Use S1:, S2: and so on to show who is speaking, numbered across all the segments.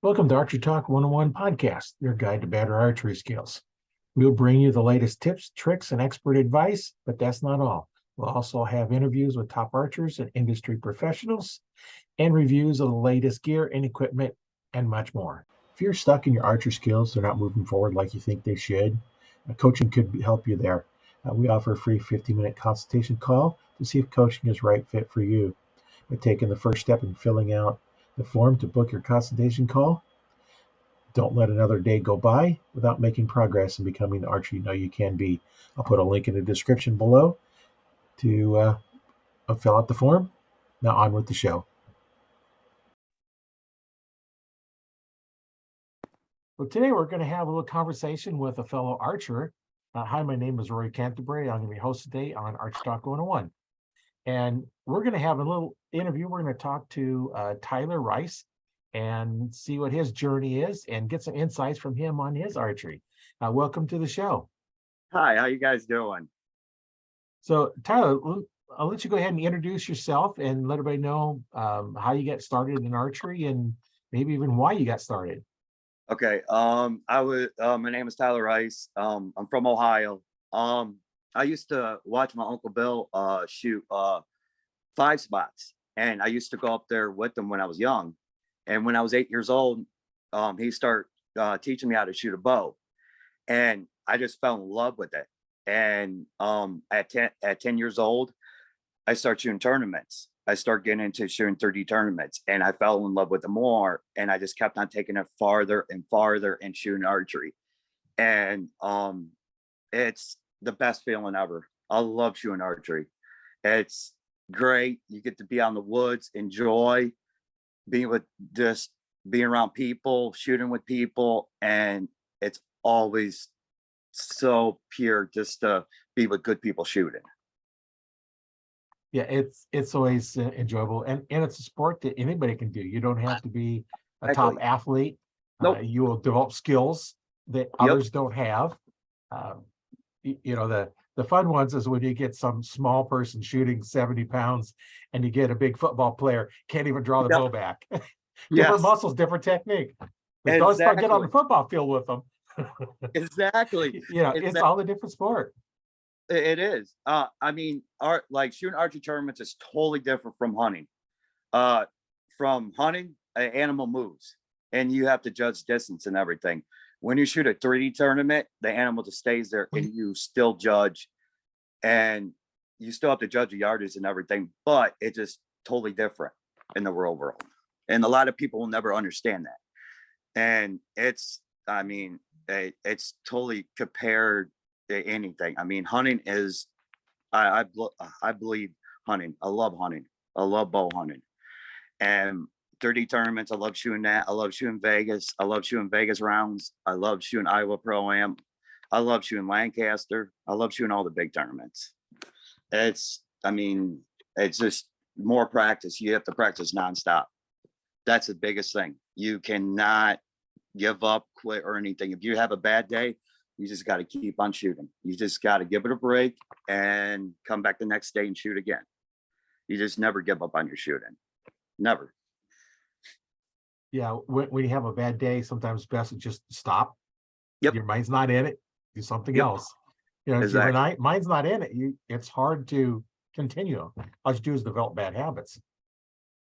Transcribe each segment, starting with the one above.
S1: Welcome to Archery Talk 101 podcast, your guide to better archery skills. We'll bring you the latest tips, tricks, and expert advice, but that's not all. We'll also have interviews with top archers and industry professionals and reviews of the latest gear and equipment and much more. If you're stuck in your archer skills, they're not moving forward like you think they should, coaching could help you there. We offer a free 15-minute consultation call to see if coaching is the right fit for you. By taking the first step in filling out the form to book your consultation call, don't let another day go by without making progress and becoming the archer you know you can be. I'll put a link in the description below to fill out the form. Now on with the show. Well, today we're going to have a little conversation with a fellow archer. Hi, my name is Rory Canterbury. I'm going to be host today on Archer Talk 101. And we're going to have a little interview. We're going to talk to Tyler Rice and see what his journey is and get some insights from him on his archery. Welcome to the show.
S2: Hi, how you guys doing?
S1: So Tyler, I'll let you go ahead and introduce yourself and let everybody know how you got started in archery and maybe even why you got started.
S2: Okay, my name is Tyler Rice. I'm from Ohio. I used to watch my Uncle Bill shoot 5 spots, and I used to go up there with him when I was young. And when I was 8 years old, he started teaching me how to shoot a bow, and I just fell in love with it. And at 10 years old, I started shooting tournaments. I started getting into shooting 30 tournaments, and I fell in love with it more. And I just kept on taking it farther and farther and shooting archery. And it's the best feeling ever. I love shooting archery. It's great. You get to be out in the woods, enjoy being around people, shooting with people, and it's always so pure just to be with good people shooting.
S1: Yeah, it's always enjoyable, and it's a sport that anybody can do. You don't have to be a top athlete.
S2: Nope.
S1: You will develop skills that others don't have. You know, the fun ones is when you get some small person shooting 70 pounds and you get a big football player can't even draw the bow back. Different muscles, different technique. But don't start get on the football field with them.
S2: Exactly.
S1: It's all a different sport.
S2: It is. I mean, shooting archery tournaments is totally different from hunting. From hunting, an animal moves, and you have to judge distance and everything. When you shoot a 3D tournament, the animal just stays there, and you still judge, and you still have to judge the yardage and everything. But it's just totally different in the real world, and a lot of people will never understand that. And it's totally compared to anything. I mean, hunting is, I believe hunting. I love hunting. I love bow hunting. And 30 tournaments, I love shooting that. I love shooting Vegas. I love shooting Vegas rounds. I love shooting Iowa Pro-Am. I love shooting Lancaster. I love shooting all the big tournaments. It's just more practice. You have to practice nonstop. That's the biggest thing. You cannot give up, quit, or anything. If you have a bad day, you just got to keep on shooting. You just got to give it a break and come back the next day and shoot again. You just never give up on your shooting. Never.
S1: Yeah, when you have a bad day, sometimes it's best to just stop.
S2: Yep.
S1: Your mind's not in it. Do something else.
S2: Exactly.
S1: If your mind's not in it, it's hard to continue. All you do is develop bad habits.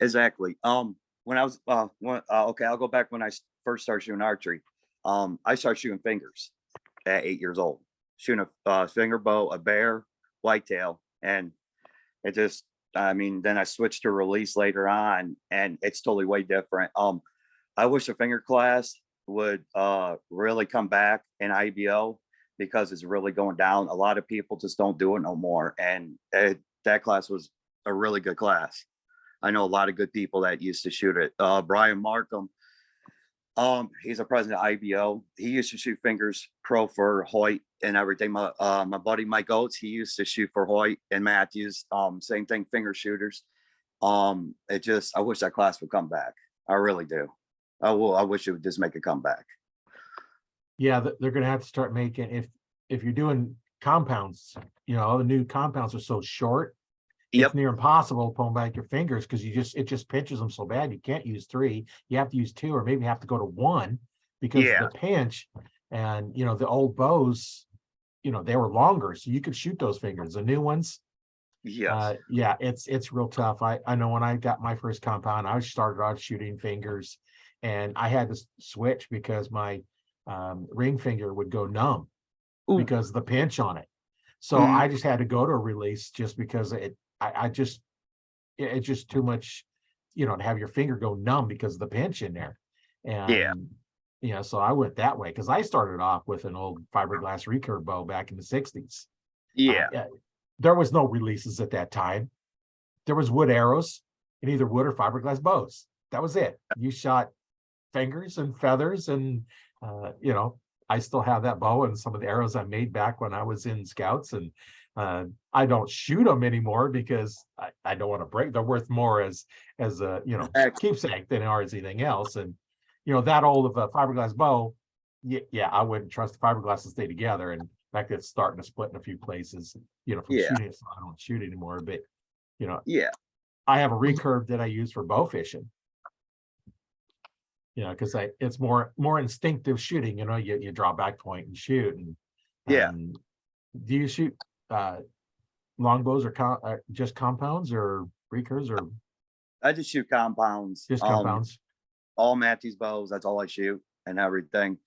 S2: Exactly. When I was I'll go back when I first started shooting archery. I started shooting fingers at 8 years old, shooting a finger bow, a bear, whitetail, and it just, then I switched to release later on, and it's totally way different. I wish the finger class would really come back in IBO because it's really going down. A lot of people just don't do it no more, and that class was a really good class. I know a lot of good people that used to shoot it. Brian Markham, he's a president of IBO. He used to shoot fingers pro for Hoyt and everything. My buddy Mike Oates, he used to shoot for Hoyt and Matthews. Same thing, finger shooters. I wish that class would come back. I really do. I wish it would just make a comeback.
S1: Yeah, they're going to have to start making, if you're doing compounds, the new compounds are so short. it's
S2: Yep.
S1: near impossible pulling back your fingers because it just pinches them so bad. You can't use three. You have to use two, or maybe have to go to one because of the
S2: Yeah.
S1: pinch. And the old bows, they were longer, so you could shoot those fingers. The new ones,
S2: Yes.
S1: yeah, it's real tough. I know when I got my first compound, I started out shooting fingers, and I had to switch because my ring finger would go numb
S2: Ooh.
S1: because of the pinch on it. So
S2: Mhm.
S1: I just had to go to a release just because it's just too much, to have your finger go numb because of the pinch in there.
S2: Yeah.
S1: And so I went that way because I started off with an old fiberglass recurve bow back in the 60s.
S2: Yeah.
S1: Yeah, there was no releases at that time. There was wood arrows and either wood or fiberglass bows. That was it. You shot fingers and feathers, and I still have that bow and some of the arrows I made back when I was in scouts. And I don't shoot them anymore because I don't want to break. They're worth more as a
S2: Exactly.
S1: keepsake than are as anything else. And that old of a fiberglass bow, yeah, I wouldn't trust the fiberglass to stay together. And in fact, it's starting to split in a few places, from
S2: Yeah.
S1: shooting it, so I don't shoot anymore. But you know,
S2: Yeah.
S1: I have a recurve that I use for bow fishing. Because it's more instinctive shooting. You draw back point and shoot. And
S2: Yeah.
S1: do you shoot longbows or just compounds or recurves or
S2: I just shoot compounds.
S1: just compounds?
S2: All Matthews bows. That's all I shoot and everything.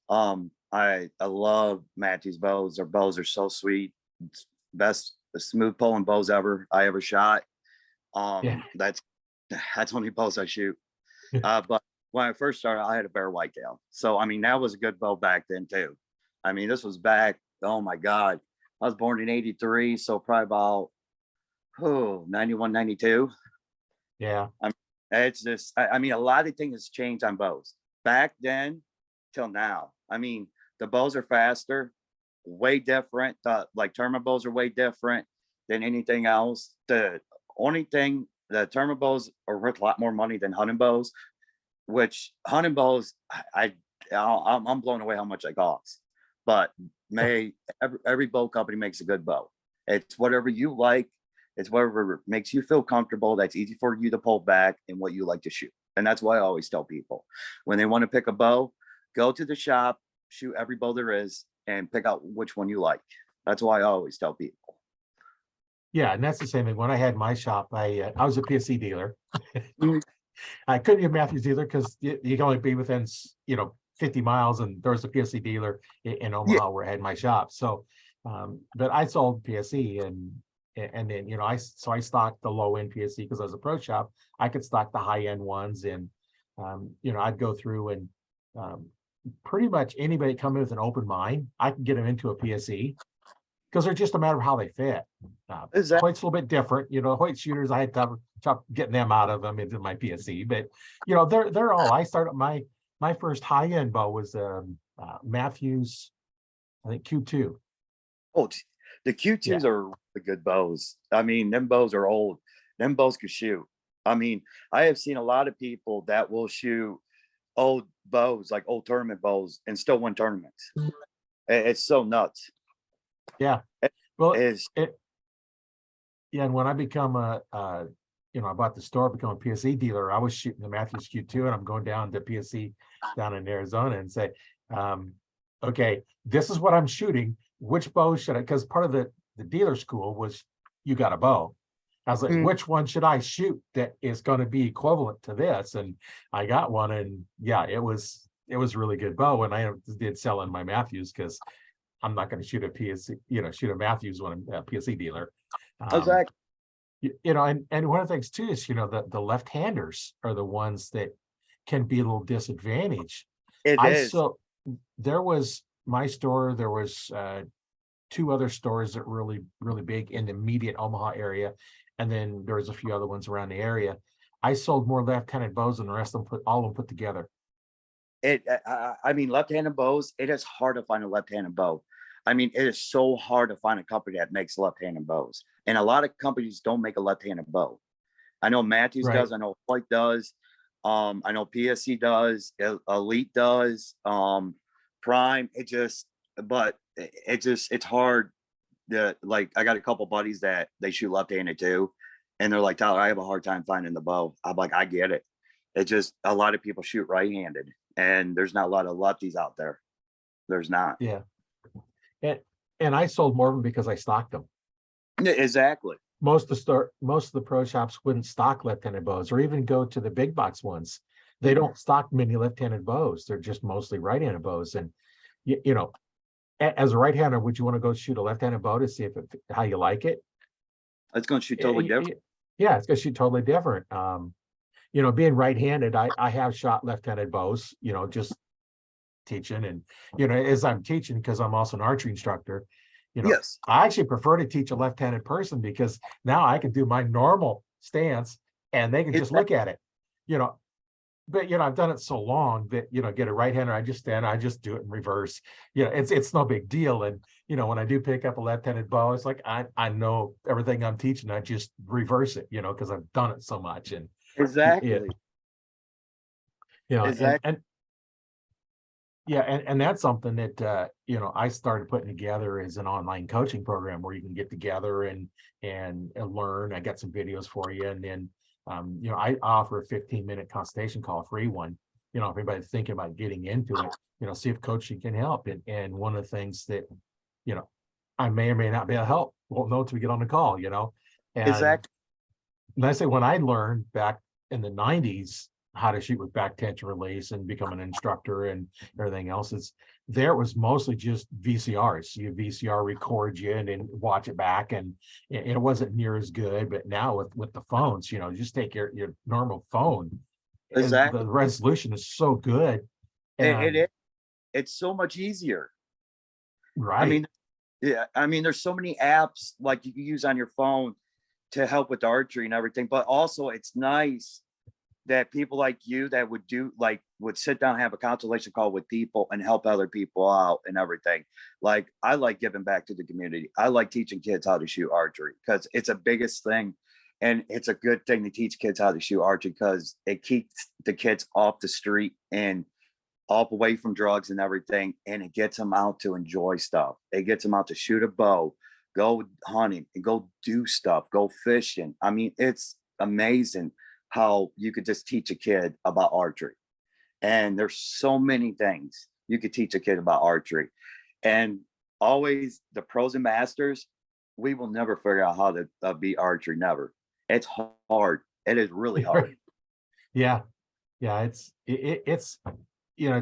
S2: I love Matthews bows. Their bows are so sweet. It's best smooth pulling bows I ever shot.
S1: Yeah.
S2: That's only bows I shoot. But when I first started, I had a bear whitetail. So I mean, that was a good bow back then too. I mean, this was back, oh my God. I was born in 83, so probably about 91, 92.
S1: Yeah.
S2: I mean, it's just I mean, a lot of things has changed on bows. Back then till now. I mean, the bows are faster, way different. Like tournament bows are way different than anything else. The only thing, the tournament bows are worth a lot more money than hunting bows, which hunting bows, I'm blown away how much they cost. But every bow company makes a good bow. It's whatever you like. It's whatever makes you feel comfortable. That's easy for you to pull back and what you like to shoot. And that's why I always tell people when they want to pick a bow, go to the shop, shoot every bow there is, and pick out which one you like. That's why I always tell people.
S1: Yeah, and that's the same thing. When I had my shop, I was a PSC dealer.
S2: Mhm.
S1: I couldn't get Matthews dealer because you can only be within 50 miles, and there was a PSC dealer in
S2: Yeah,
S1: Omaha where I had my shop. So, but I sold PSC, and then I stocked the low end PSC because I was a pro shop. I could stock the high end ones, and I'd go through and um, pretty much anybody come in with an open mind, I can get them into a PSC because they're just a matter of how they fit.
S2: exactly.
S1: Hoyt's a little bit different. Hoyt shooters, I had tough getting them out of them into my PSC, but they're all. I started my first high end bow was Matthews, I think Q2.
S2: Oh, the
S1: Yeah,
S2: Q2s are the good bows. I mean, them bows are old. Them bows could shoot. I mean, I have seen a lot of people that will shoot old bows, like old tournament bows, and still win tournaments. It's so nuts.
S1: yeah.
S2: It
S1: Well,
S2: is.
S1: yeah, and when I become I bought the store, become a PSC dealer. I was shooting the Matthews Q2, and I'm going down to PSC down in Arizona and say, um, okay, this is what I'm shooting. Which bow should I? Because part of the dealer school was you got a bow. I was like,
S2: Mm,
S1: which one should I shoot that is going to be equivalent to this? And I got one, and yeah, it was really good bow, and I did sell in my Matthews because I'm not going to shoot a PSC, shoot a Matthews when I'm a PSC dealer. Um,
S2: exactly.
S1: and one of the things too is the left-handers are the ones that can be a little disadvantaged.
S2: It
S1: I
S2: is.
S1: so There was my store, there was two other stores that were really big in the immediate Omaha area, and then there was a few other ones around the area. I sold more left-handed bows than the rest of them all of them put together.
S2: I mean, left-handed bows. It is hard to find a left-handed bow. I mean, it is so hard to find a company that makes left-handed bows, and a lot of companies don't make a left-handed bow. I know Matthews
S1: Right.
S2: does. I know White does. I know PSC does. Elite does. Prime. It's hard. Like I got a couple buddies that they shoot left-handed too, And they're like, Tyler, I have a hard time finding the bow. I'm like, I get it. It's just a lot of people shoot right-handed, and there's not a lot of lefties out there. There's not.
S1: Yeah. And I sold more of them because I stocked them.
S2: Exactly.
S1: Most of the pro shops wouldn't stock left-handed bows, or even go to the big box ones. They don't stock many left-handed bows. They're just mostly right-handed bows. And you know, as a right-hander, would you want to go shoot a left-handed bow to see if how you like it?
S2: It's going to shoot totally different.
S1: Yeah, it's going to shoot totally different. Being right-handed, I have shot left-handed bows, just teaching. And, as I'm teaching, because I'm also an archery instructor,
S2: Yes.
S1: I actually prefer to teach a left-handed person, because now I can do my normal stance and they can just look at it, but I've done it so long that, get a right-hander, I just stand, I just do it in reverse. It's no big deal. And, when I do pick up a left-handed bow, it's like, I know everything I'm teaching, I just reverse it, because I've done it so much. And
S2: Exactly. Exactly.
S1: and yeah, and that's something that I started putting together as an online coaching program where you can get together and learn. I got some videos for you, and then I offer a 15-minute consultation call, free one. If anybody's thinking about getting into it, see if coaching can help. And one of the things that I may or may not be able to help, won't know until we get on the call. And
S2: Exactly.
S1: I say, when I learned back in the 90s how to shoot with back tension release and become an instructor and everything else, it was mostly just VCRs. You VCR record you and then watch it back, and it wasn't near as good. But now with the phones, just take your normal phone, and
S2: Exactly.
S1: the resolution is so good.
S2: It
S1: And
S2: is. It's so much easier. I
S1: right.
S2: mean, yeah. I mean, there's so many apps like you can use on your phone to help with archery and everything. But also, it's nice that people like you that would sit down and have a consultation call with people and help other people out and everything. Like, I like giving back to the community. I like teaching kids how to shoot archery because it's the biggest thing. And it's a good thing to teach kids how to shoot archery because it keeps the kids off the street and off away from drugs and everything. And it gets them out to enjoy stuff. It gets them out to shoot a bow, go hunting, and go do stuff, go fishing. I mean, it's amazing how you could just teach a kid about archery. And there's so many things you could teach a kid about archery. And always the pros and masters, we will never figure out how to beat archery. Never. It's hard. It is really hard.
S1: Yeah. Yeah. It's it's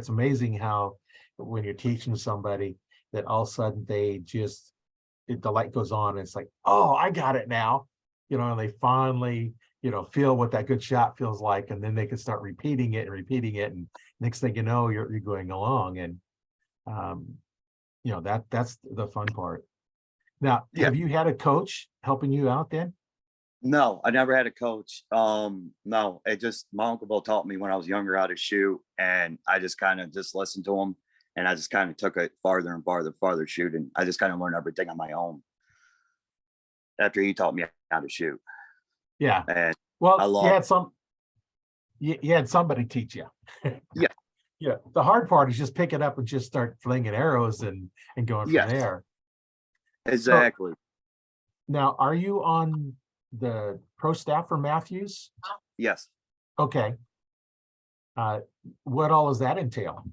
S1: amazing how when you're teaching somebody that all of a sudden the light goes on and it's like, oh, I got it now, and they finally, feel what that good shot feels like. And then they can start repeating it and repeating it. And next thing you know, you're going along. And, that's the fun part. Now,
S2: Yeah.
S1: have you had a coach helping you out then?
S2: No, I never had a coach. No, my uncle Bill taught me when I was younger how to shoot, and I just kind of just listened to him, and I just kind of took it farther and farther shooting. I just kind of learned everything on my own after he taught me how to shoot.
S1: Yeah.
S2: And I
S1: Well,
S2: love,
S1: you had somebody teach you.
S2: yeah,
S1: Yeah. The hard part is just pick it up and just start flinging arrows and going from
S2: yes,
S1: there. So
S2: exactly.
S1: now, are you on the pro staff for Matthews?
S2: Yes.
S1: Okay. What all does that entail?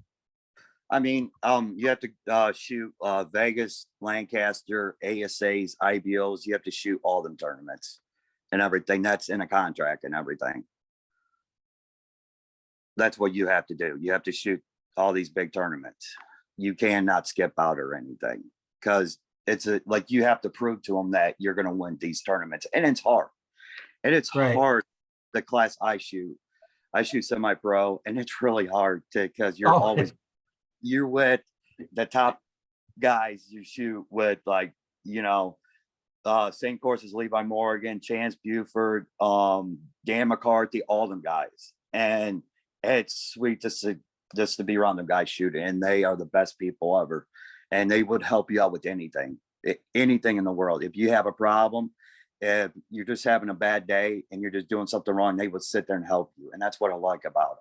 S2: I mean, you have to shoot Vegas, Lancaster, ASAs, IBOs. You have to shoot all them tournaments and everything. That's in a contract and everything. That's what you have to do. You have to shoot all these big tournaments. You cannot skip out or anything because like you have to prove to them that you're going to win these tournaments, and it's hard. And it's
S1: Right.
S2: hard. The class I shoot semi-pro, and it's really hard because
S1: Oh,
S2: you're with the top guys. You shoot with same course as Levi Morgan, Chance Buford, Dan McCarthy, all them guys. And it's sweet just to be around them guys shooting, and they are the best people ever. And they would help you out with anything in the world. If you have a problem, if you're just having a bad day and you're just doing something wrong, they would sit there and help you. And that's what I like about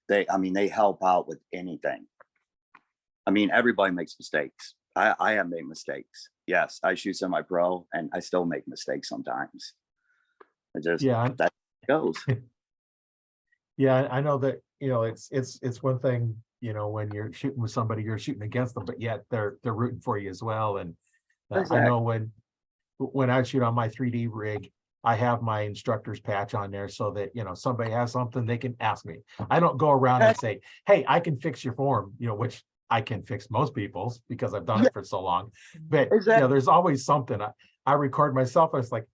S2: them. They help out with anything. I mean, everybody makes mistakes. I have made mistakes. Yes, I shoot semi-pro and I still make mistakes sometimes. It just,
S1: Yeah,
S2: that goes.
S1: yeah, I know that, it's one thing, when you're shooting with somebody, you're shooting against them, but yet they're rooting for you as well. And I
S2: Exactly.
S1: know when I shoot on my 3D rig, I have my instructor's patch on there so that, somebody has something, they can ask me. I don't go around and say, hey, I can fix your form, which I can fix most people's because I've done
S2: Yeah,
S1: it for so long. But,
S2: exactly.
S1: there's always something. I record myself. I was like,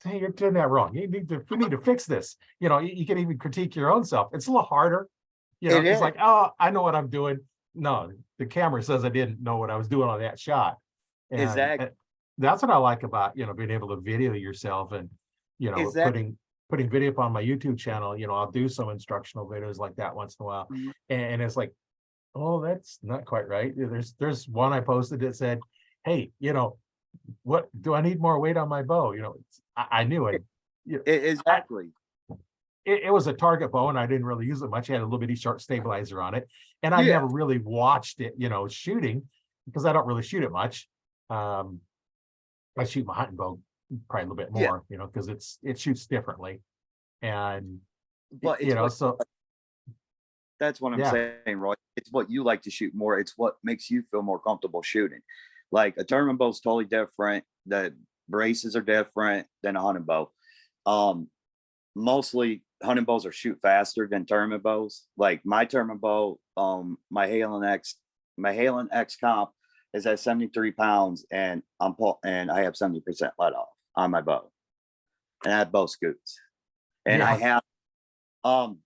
S1: hey, you're doing that wrong. We need to fix this. You can even critique your own self. It's a little harder,
S2: It
S1: because
S2: is.
S1: like, oh, I know what I'm doing. No, the camera says I didn't know what I was doing on that shot. And
S2: Exactly.
S1: that's what I like about, being able to video yourself and,
S2: Exactly.
S1: putting video up on my YouTube channel. I'll do some instructional videos like that once in a while. And it's like, oh, that's not quite right. There's one I posted that said, hey, what do I need more weight on my bow? I knew it. You know, I,
S2: Exactly.
S1: it was a target bow and I didn't really use it much. It had a little bitty sharp stabilizer on it. And I
S2: Yeah.
S1: never really watched it, shooting because I don't really shoot it much. Um, I shoot my hunting bow probably a little bit
S2: Yeah.
S1: more, because it shoots differently. And
S2: But it's what,
S1: so
S2: that's what I'm
S1: yeah,
S2: saying, Roy. It's what you like to shoot more. It's what makes you feel more comfortable shooting. Like a tournament bow is totally different. The braces are different than a hunting bow. Um, Mostly hunting bows are shoot faster than tournament bows. Like my tournament bow, my Halen X comp is at 73 pounds, and and I have 70% let off on my bow, and that bow scoots. And I
S1: yeah,
S2: have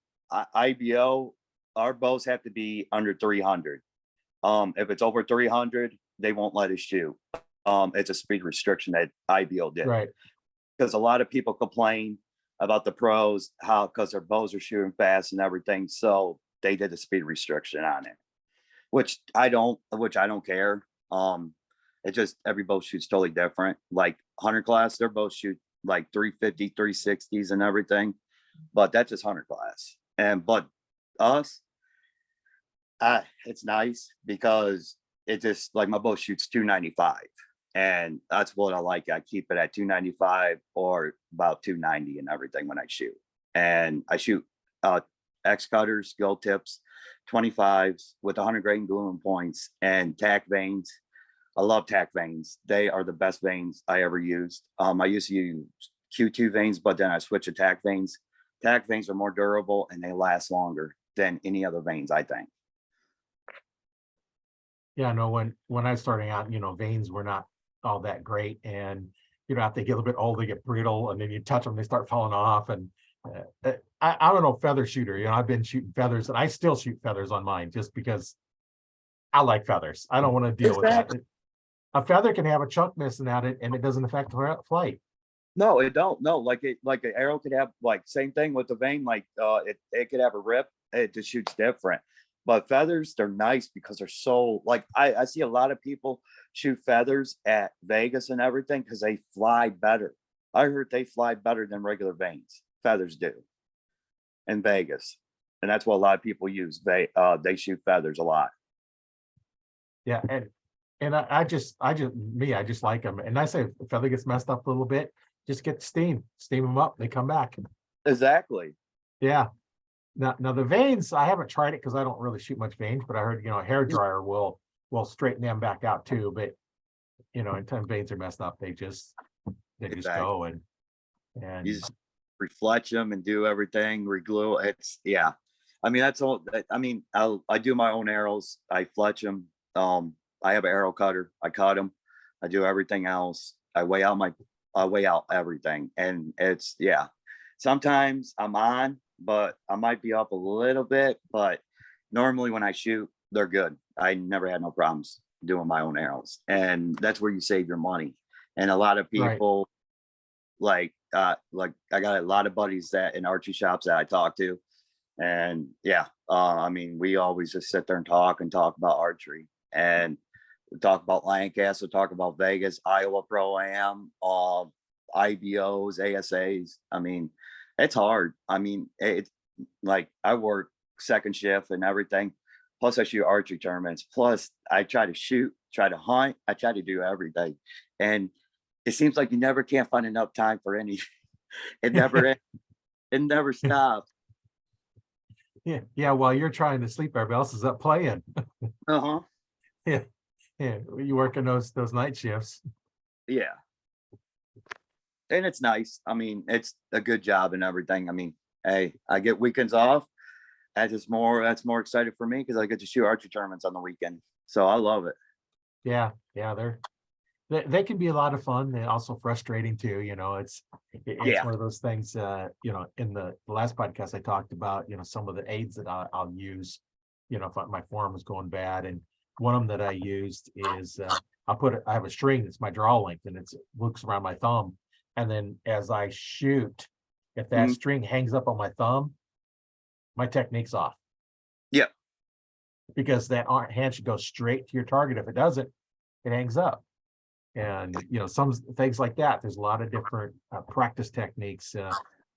S2: IBO. Our bows have to be under 300. If it's over 300, they won't let us shoot. It's a speed restriction that IBO did,
S1: right.
S2: because a lot of people complain about the pros, how because their bows are shooting fast and everything. So they did a speed restriction on it, which I don't care. It just, every bow shoots totally different. Like hunter class, their bows shoot like 350, 360s and everything, but that's just hunter class. But us, it's nice because it just, like, my bow shoots 295, and that's what I like. I keep it at 295 or about 290 and everything when I shoot. And I shoot X cutters, gold tips, 25s with 100 grain glue points and tack vanes. I love tack vanes. They are the best vanes I ever used. I used to use Q2 vanes, but then I switched to tack vanes. Tack vanes are more durable and they last longer than any other vanes, I think.
S1: Yeah, no, when I was starting out, veins were not all that great. And, after they get a little bit old, they get brittle and then you touch them, they start falling off. And I'm an old feather shooter. I've been shooting feathers and I still shoot feathers on mine just because I like feathers. I don't want to deal with that.
S2: Exactly.
S1: A feather can have a chunk missing at it and it doesn't affect the flight.
S2: No, it don't. No, like an arrow could have, like, same thing with the vein. Like it could have a rip. It just shoots different. But feathers, they're nice because they're so, like, I see a lot of people shoot feathers at Vegas and everything because they fly better. I heard they fly better than regular veins. Feathers do in Vegas, and that's what a lot of people use. They shoot feathers a lot.
S1: Yeah, and I just like them. And I say if the feather gets messed up a little bit, just get steam them up. They come back.
S2: Exactly.
S1: Yeah. Now the veins, I haven't tried it because I don't really shoot much veins, but I heard, a hair dryer will straighten them back out too. But anytime veins are messed up, they just
S2: Exactly.
S1: go and
S2: You just refletch them and do everything, reglue. It's, yeah. I mean, that's all. I mean, I do my own arrows. I fletch them. I have an arrow cutter. I cut them. I do everything else. I weigh out everything, and it's, yeah. Sometimes I'm on, but I might be up a little bit. But normally when I shoot, they're good. I never had no problems doing my own arrows, and that's where you save your money. And a lot of
S1: right.
S2: people, like I got a lot of buddies that in archery shops that I talk to, and yeah, I mean, we always just sit there and talk about archery, and we talk about Lancaster, talk about Vegas, Iowa Pro Am, IBOs, ASAs. I mean, it's hard. I mean, it's like I work second shift and everything. Plus, I shoot archery tournaments. Plus, I try to shoot, try to hunt. I try to do everything, and it seems like you never can't find enough time for anything. It never ends. It never stops.
S1: Yeah, yeah. While you're trying to sleep, everybody else is up playing.
S2: Uh-huh.
S1: Yeah, yeah. You working those night shifts.
S2: Yeah. And it's nice. I mean, it's a good job and everything. I mean, hey, I get weekends off. That's more excited for me because I get to shoot archery tournaments on the weekend. So I love it.
S1: Yeah, yeah. They can be a lot of fun. They're also frustrating too. It's
S2: Yeah.
S1: one of those things. In the last podcast I talked about, some of the aids that I'll use. If my form is going bad, and one of them that I used is I have a string that's my draw length, and it looks around my thumb, and then as I shoot, if that
S2: Mhm.
S1: string hangs up on my thumb, my technique's off
S2: Yeah.
S1: because that hand should go straight to your target. If it doesn't, it hangs up. And some things like that. There's a lot of different practice techniques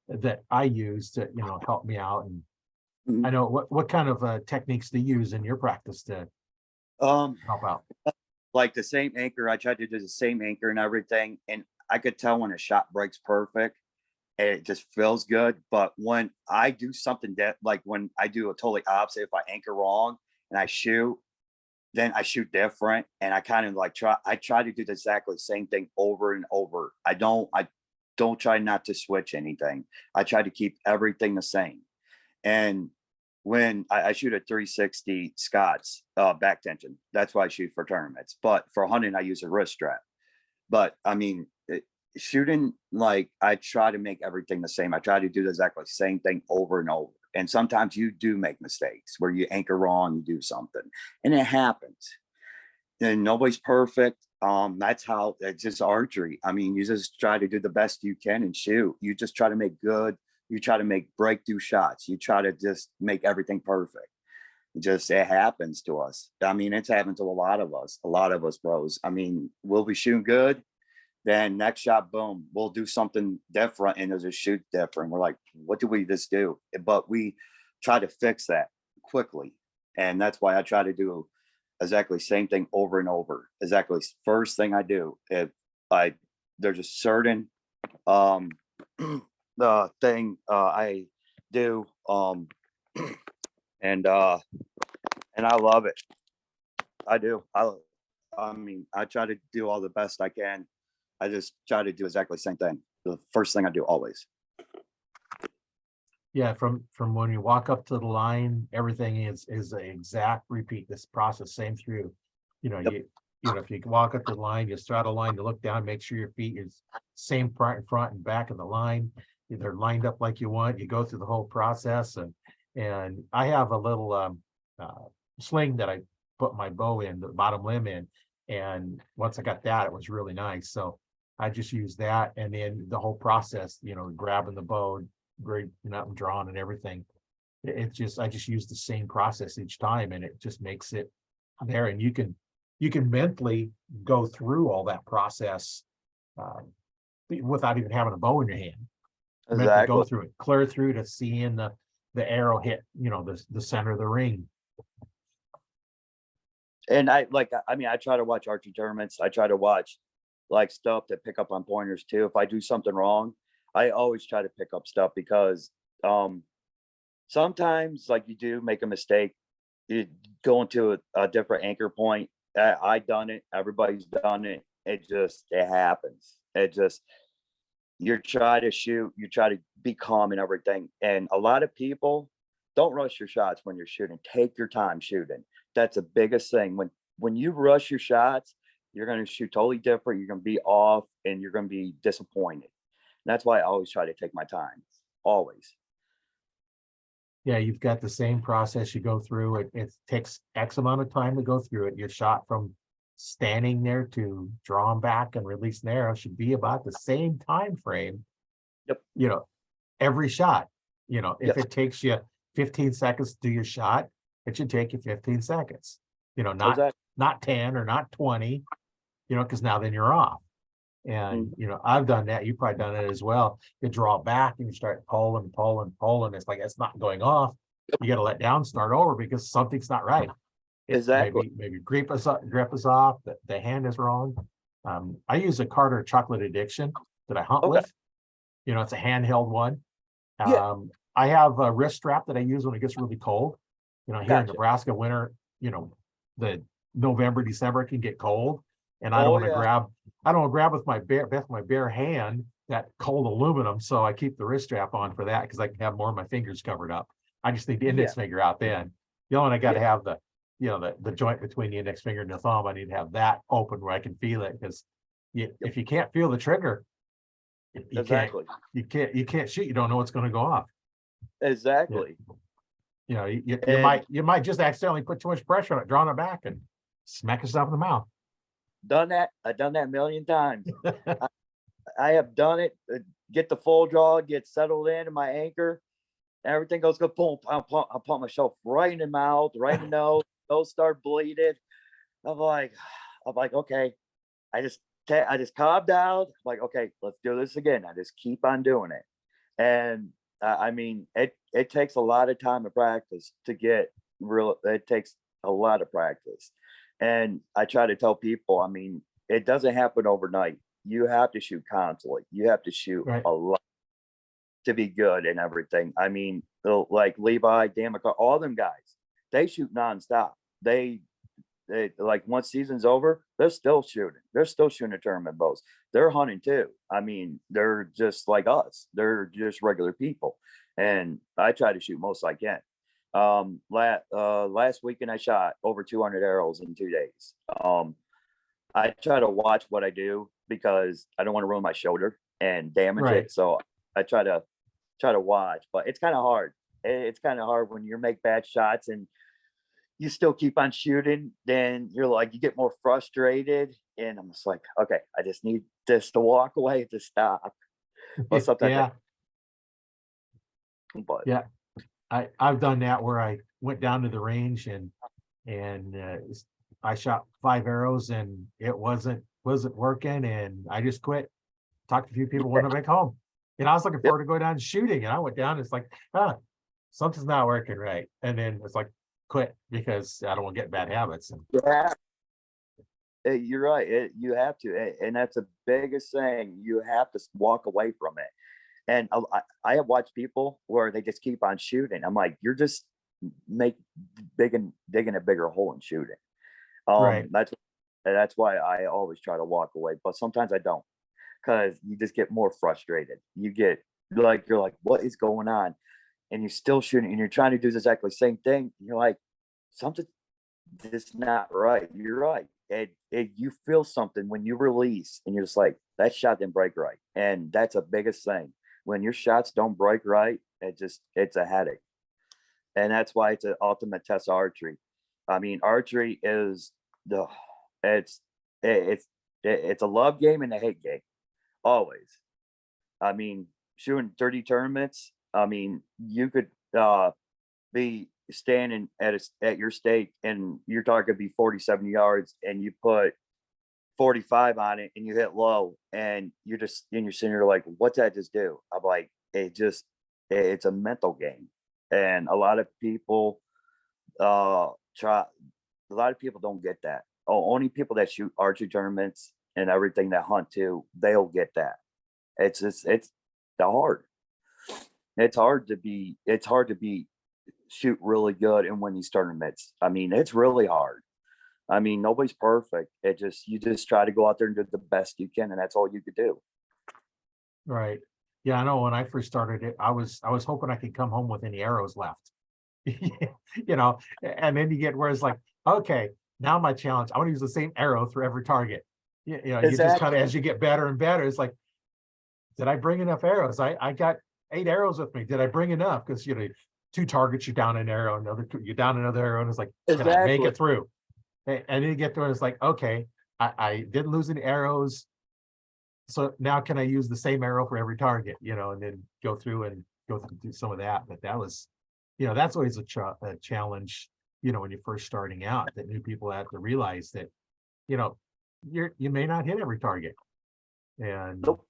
S1: that I use to help me out. And
S2: Mhm.
S1: I know what kind of techniques to use in your practice to
S2: Um,
S1: help out.
S2: like the same anchor, I tried to do the same anchor and everything, and I could tell when a shot breaks perfect and it just feels good. But when I do something that, like when I do a totally opposite, if I anchor wrong and I shoot, then I shoot different. And I kind of like I try to do the exactly same thing over and over. I don't try not to switch anything. I try to keep everything the same. And when I shoot a 360 Scott's back tension, that's why I shoot for tournaments. But for hunting, I use a wrist strap. But I mean, shooting, like I try to make everything the same. I try to do the exactly same thing over and over. And sometimes you do make mistakes where you anchor wrong, you do something, and it happens. And nobody's perfect. That's how it's just archery. I mean, you just try to do the best you can and shoot. You just try to make good. You try to make breakthrough shots. You try to just make everything perfect. It happens to us. I mean, it's happened to a lot of us pros. I mean, we'll be shooting good. Then next shot, boom, we'll do something different and it'll just shoot different. We're like, what did we just do? But we try to fix that quickly. And that's why I try to do exactly same thing over and over. Exactly first thing I do. If I there's a certain um thing I do and I love it. I do. I mean, I try to do all the best I can. I just try to do exactly the same thing. The first thing I do always.
S1: Yeah, from when you walk up to the line, everything is an exact repeat. This process, same through.
S2: Yep.
S1: If you walk up to the line, you straddle line, you look down, make sure your feet is same front and back of the line. They're lined up like you want. You go through the whole process, and I have a little sling that I put my bow in, the bottom limb in, and once I got that, it was really nice. So I just use that, and then the whole process, grabbing the bow, breaking up and drawing and everything. I just use the same process each time, and it just makes it there. And you can mentally go through all that process without even having a bow in your hand. Mentally go
S2: Exactly.
S1: through it, clear through to seeing the arrow hit, the center of the ring.
S2: And I mean, I try to watch archery tournaments. I try to watch like stuff that pick up on pointers too. If I do something wrong, I always try to pick up stuff because um sometimes like you do make a mistake, you go into a different anchor point. I done it, everybody's done it. It happens. It just you try to shoot, you try to be calm and everything. And a lot of people don't rush your shots when you're shooting. Take your time shooting. That's the biggest thing. When you rush your shots, you're going to shoot totally different. You're going to be off and you're going to be disappointed. And that's why I always try to take my time. Always.
S1: Yeah, you've got the same process you go through. It takes X amount of time to go through it. Your shot from standing there to drawing back and releasing the arrow should be about the same time frame.
S2: Yep.
S1: Every shot. If
S2: Yep.
S1: it takes you 15 seconds to do your shot, it should take you 15 seconds.
S2: Exactly.
S1: Not 10 or not 20, because now then you're off. And I've done that. You've probably done it as well. You draw back and you start pulling. It's like it's not going off. You got to let down, start over because something's not right.
S2: Exactly.
S1: Maybe grip is off. The hand is wrong. I use a Carter chocolate addiction that I hunt
S2: Okay.
S1: with, It's a handheld one.
S2: Yeah,
S1: I have a wrist strap that I use when it gets really cold. Here in
S2: gotcha.
S1: Nebraska, winter, the November, December, it can get cold. And
S2: Oh yeah,
S1: I don't want to grab with my bare hand that cold aluminum. So I keep the wrist strap on for that because I can have more of my fingers covered up. I just need the
S2: yeah,
S1: index finger out then. I got to
S2: yeah,
S1: have the joint between the index finger and the thumb. I need to have that open where I can feel it because
S2: yep,
S1: if you can't feel the trigger, you can't
S2: exactly,
S1: you can't shoot. You don't know what's going to go off. Yeah.
S2: exactly.
S1: You
S2: And
S1: might just accidentally put too much pressure on it, drawing it back, and smack yourself in the mouth.
S2: done that. I've done that a million times. I, I have done it. Get the full draw, get settled in my anchor, everything goes good. Boom, I pump myself right in the mouth, right in the nose start bleeding. I'm like, I'm like, okay. I just calmed down. I'm like, okay, let's do this again. I just keep on doing it. And I mean, it takes a lot of time of practice to get real. It takes a lot of practice. And I try to tell people, I mean, it doesn't happen overnight. You have to shoot constantly. You have to shoot
S1: Right.
S2: a lot to be good and everything. I mean, like Levi, Dan McCall, all them guys, they shoot nonstop. They like once season's over, they're still shooting. They're still shooting tournament bows. They're hunting too. I mean, they're just like us. They're just regular people. And I try to shoot most I can. Last weekend I shot over 200 arrows in 2 days. I try to watch what I do because I don't want to ruin my shoulder and damage
S1: Right.
S2: it. So I try to watch, but it's kind of hard. It's kind of hard when you make bad shots and you still keep on shooting, then you're like, you get more frustrated. And I'm just like, okay, I just need this to walk away to stop. But sometimes
S1: Yeah.
S2: but
S1: Yeah. I've done that where I went down to the range and I shot 5 arrows and it wasn't working and I just quit. Talked to a few people,
S2: yeah,
S1: went back home. I was looking
S2: yep,
S1: forward to go down shooting, and I went down. It's like, something's not working right, and then it's like quit because I don't want to get bad habits. And
S2: yeah, you're right. You have to, and that's the biggest thing. You have to walk away from it. And I have watched people where they just keep on shooting. I'm like, you're just make digging a bigger hole and shooting.
S1: right,
S2: That's why I always try to walk away, but sometimes I don't because you just get more frustrated. You get like you're like, what is going on? And you're still shooting and you're trying to do the exactly same thing. You're like, something is not right. You're right. You feel something when you release and you're just like, that shot didn't break right. And that's the biggest thing. When your shots don't break right, it's a headache. And that's why it's an ultimate test of archery. I mean, archery is the it's it's it's a love game and a hate game always. I mean, shooting 30 tournaments. I mean, you could be standing at your stake and your target could be 47 yards and you put 45 on it and you hit low and you're just in your sitting, you're like, what's that just do? I'm like, it's a mental game. And a lot of people try a lot of people don't get that. Oh, only people that shoot archery tournaments and everything that hunt too, they'll get that. It's the hard. It's hard to be shoot really good and win these tournaments. I mean, it's really hard. I mean, nobody's perfect. You just try to go out there and do the best you can, and that's all you could do.
S1: right. Yeah, I know. When I first started it, I was hoping I could come home with any arrows left. And then you get where it's like, okay, now my challenge, I want to use the same arrow through every target. You just kind of
S2: Exactly.
S1: as you get better and better, it's like, did I bring enough arrows? I got 8 arrows with me. Did I bring enough? Because 2 targets, you're down an arrow, you're down another arrow, and it's like, can I make
S2: Exactly.
S1: it through? And then you get to it, it's like, okay, I didn't lose any arrows. So now can I use the same arrow for every target? And then go through and go through some of that. But that's always a challenge, when you're first starting out, that new people have to realize that, you know, you may not hit every target and
S2: Nope.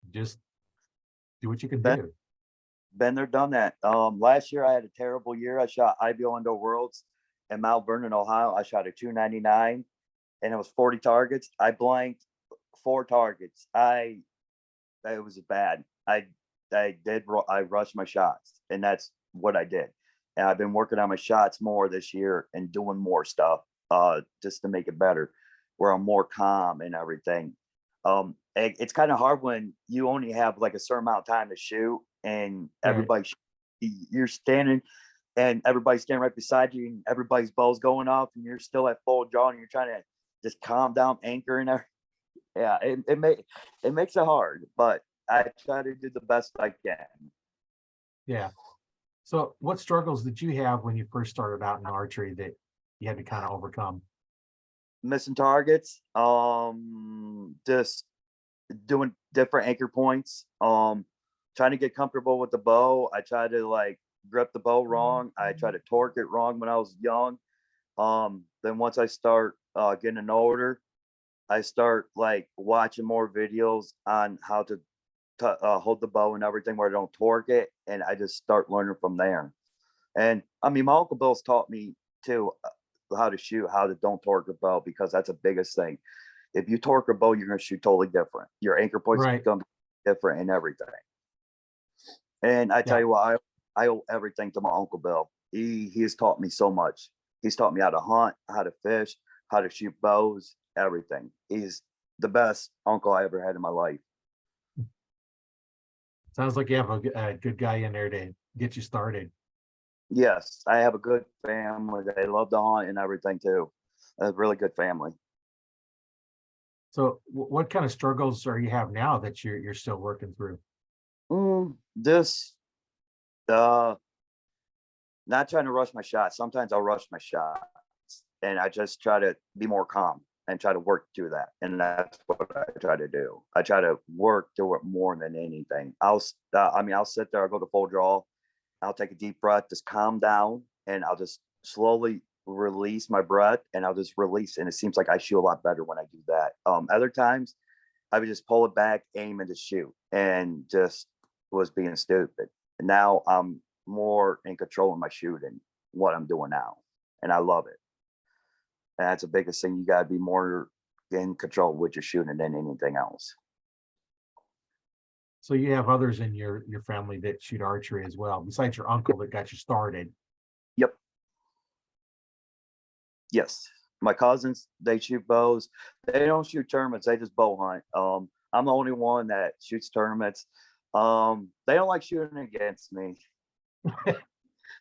S1: just do what you can
S2: Been
S1: do.
S2: been there, done that. Last year I had a terrible year. I shot IBO Indoor Worlds in Mount Vernon, Ohio. I shot a 299 and it was 40 targets. I blanked 4 targets. it was bad. I rushed my shots, and that's what I did. And I've been working on my shots more this year and doing more stuff, just to make it better, where I'm more calm and everything. It's kind of hard when you only have like a certain amount of time to shoot, and
S1: Right.
S2: you're standing, and everybody's standing right beside you, and everybody's bow's going off, and you're still at full draw, and you're trying to just calm down, anchor, and everything. Yeah, it makes it hard, but I try to do the best I can.
S1: Yeah. So what struggles did you have when you first started out in archery that you had to kind of overcome?
S2: Missing targets, just doing different anchor points, trying to get comfortable with the bow. I try to like grip the bow wrong. I try to torque it wrong when I was young. Then once I start getting older, I start like watching more videos on how to hold the bow and everything where I don't torque it, and I just start learning from there. And I mean, my uncle Bill's taught me too, how to shoot, how to don't torque a bow, because that's the biggest thing. If you torque a bow, you're going to shoot totally different. Your anchor points
S1: Right.
S2: going to be different and everything. And I tell
S1: Yeah.
S2: you what, I owe everything to my uncle Bill. He has taught me so much. He's taught me how to hunt, how to fish, how to shoot bows, everything. He's the best uncle I ever had in my life.
S1: Sounds like you have a good guy in there to get you started.
S2: Yes, I have a good family. They love to hunt and everything too. A really good family.
S1: So what kind of struggles are you have now that you're still working through?
S2: This uh not trying to rush my shots. Sometimes I'll rush my shots, and I just try to be more calm and try to work through that. And that's what I try to do. I try to work through it more than anything. I'll sit there, I'll go to full draw, I'll take a deep breath, just calm down, and I'll just slowly release my breath, and I'll just release. And it seems like I shoot a lot better when I do that. Other times I would just pull it back, aim, and just shoot, and just was being stupid. And now I'm more in control of my shooting, what I'm doing now, and I love it. And that's the biggest thing. You got to be more in control of what you're shooting than anything else.
S1: So you have others in your family that shoot archery as well, besides your uncle that got you started.
S2: Yep. Yes. My cousins, they shoot bows. They don't shoot tournaments. They just bow hunt. I'm the only one that shoots tournaments. They don't like shooting against me.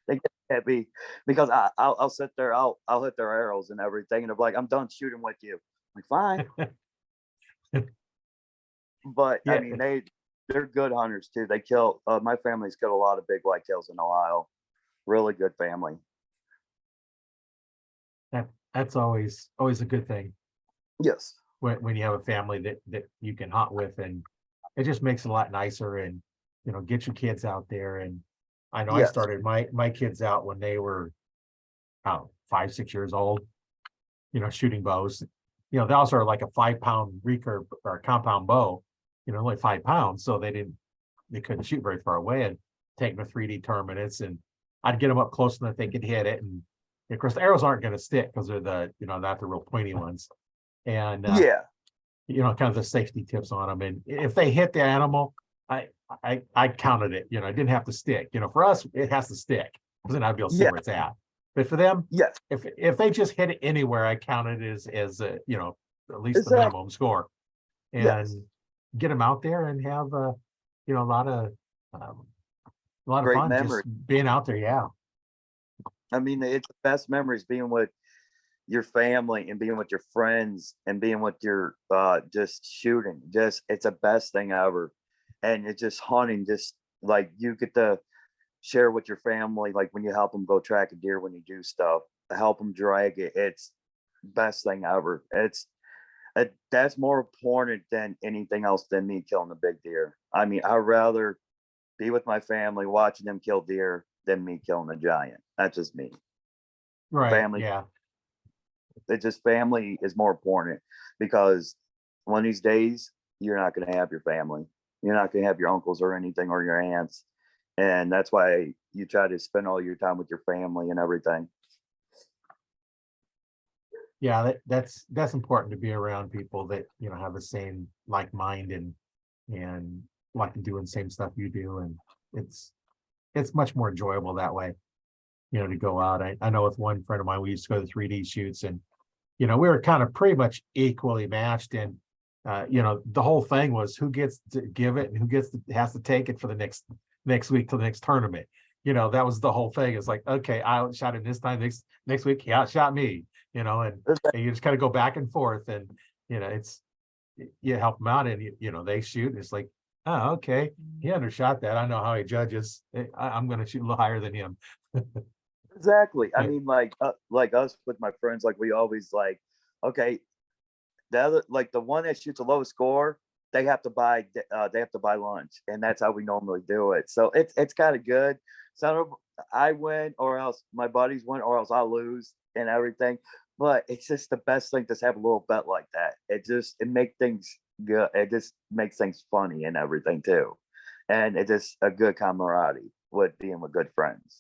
S2: They get at me because I'll sit there. I'll hit their arrows and everything, and they're like, "I'm done shooting with you." I'm like, fine. But I
S1: Yeah,
S2: mean, they're good hunters too. They kill. My family's killed a lot of big whitetails in Ohio. Really good family.
S1: that's always a good thing
S2: Yes.
S1: when you have a family that you can hunt with, and it just makes it a lot nicer. And get your kids out there. And I know I
S2: Yes.
S1: started my kids out when they were 5, 6 years old, shooting bows. They also are like a 5 pound recurve or a compound bow, only 5 pounds. So they couldn't shoot very far away, and take them to 3D tournaments. And I'd get them up close enough they could hit it. And of course, the arrows aren't going to stick because they're not the real pointy ones. And,
S2: Yeah.
S1: kind of the safety tips on them. And if they hit the animal, I counted it, it didn't have to stick. For us, it has to stick because then I'd be able to see
S2: Yeah.
S1: where it's at. But for them,
S2: Yes.
S1: if they just hit it anywhere, I count it as at least the
S2: Exactly.
S1: minimum score,
S2: Yes.
S1: and get them out there and have a lot of um,
S2: Great
S1: fun just
S2: memory.
S1: being out there. Yeah,
S2: I mean, it's the best memories being with your family and being with your friends and being with your just shooting. Just it's the best thing ever. And it's just hunting, just like you get to share with your family, like when you help them go track a deer, when you do stuff, help them drag it. It's best thing ever. That's more important than anything else than me killing a big deer. I mean, I'd rather be with my family watching them kill deer than me killing a giant. That's just me.
S1: right.
S2: Family,
S1: Yeah,
S2: it's just family is more important, because one of these days you're not going to have your family. You're not going to have your uncles or anything, or your aunts. And that's why you try to spend all your time with your family and everything.
S1: yeah. That's important to be around people that have the same like mind, and and like doing the same stuff you do. And it's much more enjoyable that way, to go out. I know with one friend of mine, we used to go to 3D shoots, and we were kind of pretty much equally matched. And the whole thing was who gets to give it and who has to take it for the next week to the next tournament. That was the whole thing. It's like, okay, I outshot him this time. Next week he outshot me. And you just kind of go back and forth, and it's you help them out, and they shoot, and it's like, oh, okay, he undershot that. I know how he judges. I'm going to shoot a little higher than him.
S2: Exactly. I
S1: Yeah.
S2: mean, like us with my friends, like we always like, okay, the other, like the one that shoots the lowest score, they have to buy lunch, and that's how we normally do it. So it's kind of good. So I win, or else my buddies win, or else I'll lose and everything. But it's just the best thing to have a little bet like that. It makes things good. It just makes things funny and everything too, and it's just a good camaraderie with being with good friends.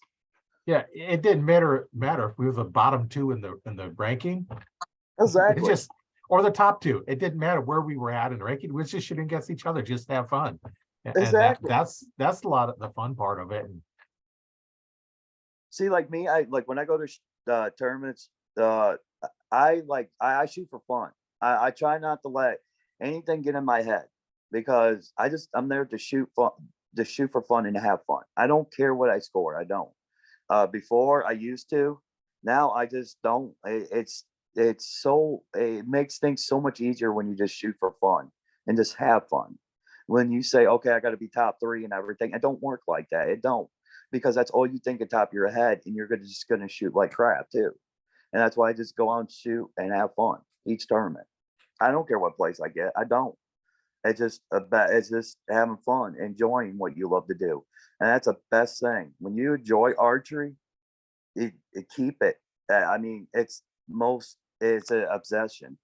S1: Yeah, it didn't matter if we were the bottom two in the ranking. It
S2: Exactly.
S1: just, or the top two. It didn't matter where we were at in the ranking. We was just shooting against each other, just to have fun. And
S2: Exactly.
S1: that's a lot of the fun part of it. And
S2: See, like me, I like when I go to tournaments. I shoot for fun. I try not to let anything get in my head, because I'm there to shoot for fun and to have fun. I don't care what I score. I don't. Before I used to. Now I just don't. It makes things so much easier when you just shoot for fun and just have fun. When you say, okay, I got to be top three and everything, it don't work like that. It don't, because that's all you think at top of your head, and you're just gonna shoot like crap too. And that's why I just go out and shoot and have fun each tournament. I don't care what place I get. I don't. It's just having fun, enjoying what you love to do, and that's the best thing. When you enjoy archery, it keep it. I mean, it's an obsession,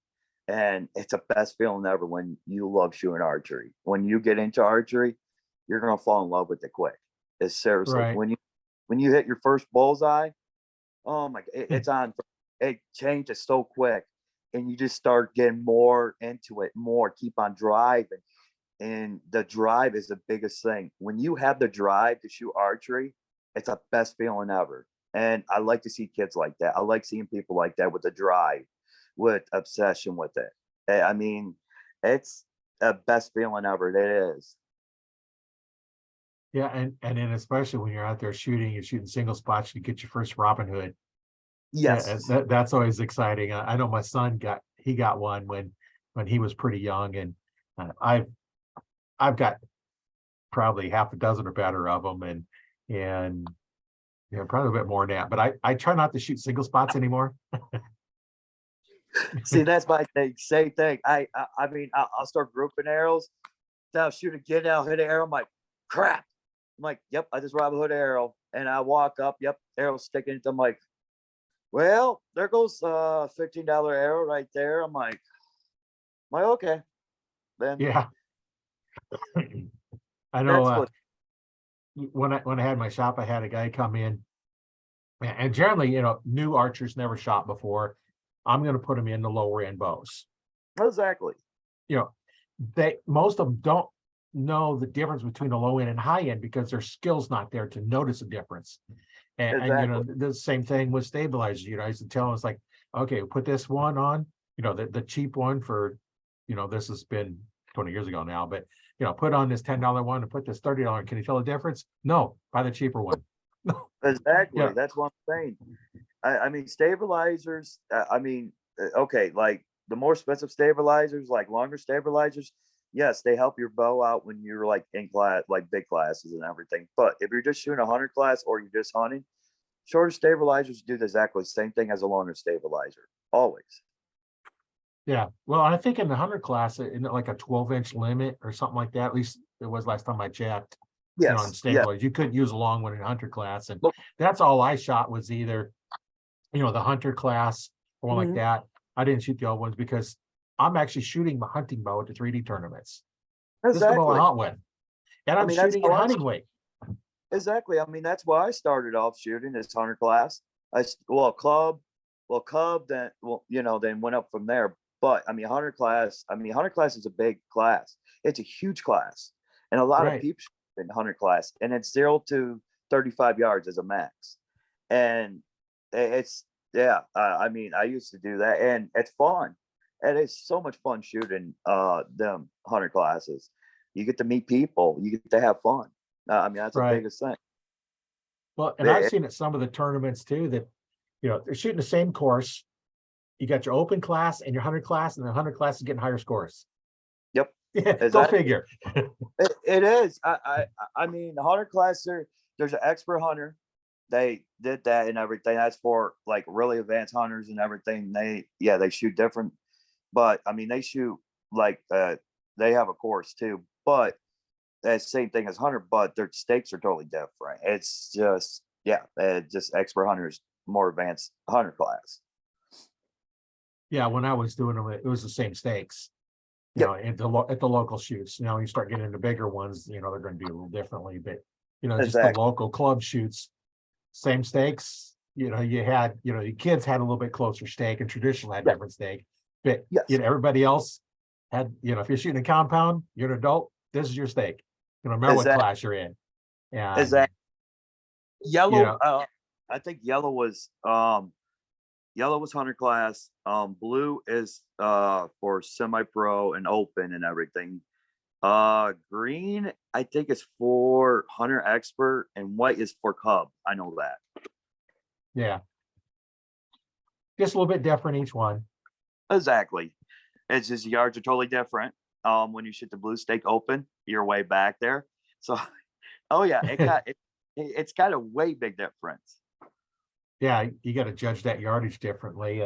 S2: and it's the best feeling ever when you love shooting archery. When you get into archery, you're gonna fall in love with it quick. It's seriously
S1: right.
S2: when you hit your first bullseye, oh my, it's on. It changes so quick, and you just start getting more into it, more. Keep on driving, and the drive is the biggest thing. When you have the drive to shoot archery, it's the best feeling ever. And I like to see kids like that. I like seeing people like that with the drive, with obsession with it. I mean, it's the best feeling ever. It is.
S1: Yeah, and then especially when you're out there shooting, you're shooting single spots, you get your first Robin Hood. Yeah, and
S2: Yes.
S1: that's always exciting. I know my son got one when he was pretty young, and I've got probably half a dozen or better of them, and probably a bit more than that. But I try not to shoot single spots anymore.
S2: See, that's my thing. Same thing. I mean, I'll start grouping arrows. Then I'll shoot again. I'll hit an arrow. I'm like, crap. I'm like, yep, I just Robin Hood arrow. And I walk up, yep, arrow sticking. I'm like, well, there goes $15 arrow right there. I'm like, okay. Then
S1: Yeah, I know.
S2: that's what
S1: When I had my shop, I had a guy come in, and generally, new archers never shot before. I'm going to put them in the lower end bows.
S2: exactly.
S1: You know, most of them don't know the difference between a low end and high end because their skill's not there to notice a difference. And
S2: Exactly.
S1: the same thing with stabilizers. I used to tell them, it's like, okay, put this one on, the cheap one for, this has been 20 years ago now, but put on this $10 one and put this $30. Can you tell the difference? No, buy the cheaper one.
S2: Exactly.
S1: Yeah,
S2: That's what I'm saying. I mean, stabilizers, okay, like the more expensive stabilizers, like longer stabilizers, yes, they help your bow out when you're like in class, like big classes and everything. But if you're just shooting a 100 class or you're just hunting, shorter stabilizers do exactly the same thing as a longer stabilizer, always.
S1: yeah. Well, I think in the 100 class, in like a 12-inch limit or something like that, at least it was last time I checked, on
S2: Yes, yeah.
S1: stabilizers. You couldn't use a long one in 100 class. And
S2: Well,
S1: that's all I shot was either the hunter class or one like
S2: mhm,
S1: that. I didn't shoot the old ones because I'm actually shooting my hunting bow at the 3D tournaments. This is the bow I
S2: exactly.
S1: hunt with. And
S2: I
S1: I'm
S2: mean, that's
S1: shooting
S2: how
S1: in
S2: I
S1: hunting weight.
S2: exactly. I mean, that's why I started off shooting this 100 class. Well, club, then went up from there. But I mean, 100 class. I mean, 100 class is a big class. it's a huge class, and a lot of
S1: Right.
S2: people shoot in 100 class, and it's 0 to 35 yards as a max, and it's yeah. I mean, I used to do that, and it's fun, and it's so much fun shooting them 100 classes. You get to meet people, you get to have fun. I mean, that's the
S1: Right.
S2: biggest thing.
S1: Well, and I've
S2: It-
S1: seen at some of the tournaments too that, they're shooting the same course. You got your open class and your 100 class, and the 100 class is getting higher scores.
S2: yep,
S1: Yeah, go
S2: exactly.
S1: figure.
S2: It is. I mean, the hunter class there's an expert hunter. They did that and everything. That's for like really advanced hunters and everything. They shoot different, but I mean they shoot like they have a course too, but that same thing as hunter, but their stakes are totally different. It's just just expert hunters, more advanced hunter class.
S1: Yeah, when I was doing them, it was the same stakes.
S2: Yep,
S1: At the local shoots. Now you start getting into bigger ones, they're going to do a little differently, but just the
S2: exactly.
S1: local club shoots, same stakes. You had, the kids had a little bit closer stake, and traditional had
S2: Yeah.
S1: different stake, but
S2: Yes.
S1: everybody else had, if you're shooting a compound, you're an adult, this is your stake. No matter what
S2: Exactly.
S1: class you're in. And
S2: Exactly. Yellow.
S1: know,
S2: I think yellow was hunter class. Blue is for semi-pro and open and everything. Green, I think is for hunter expert, and white is for cub. I know that.
S1: yeah, just a little bit different each one.
S2: Exactly. It's just yards are totally different. When you shoot the blue stake open, you're way back there. So, oh yeah, it's got a way big difference.
S1: Yeah, you got to judge that yardage differently,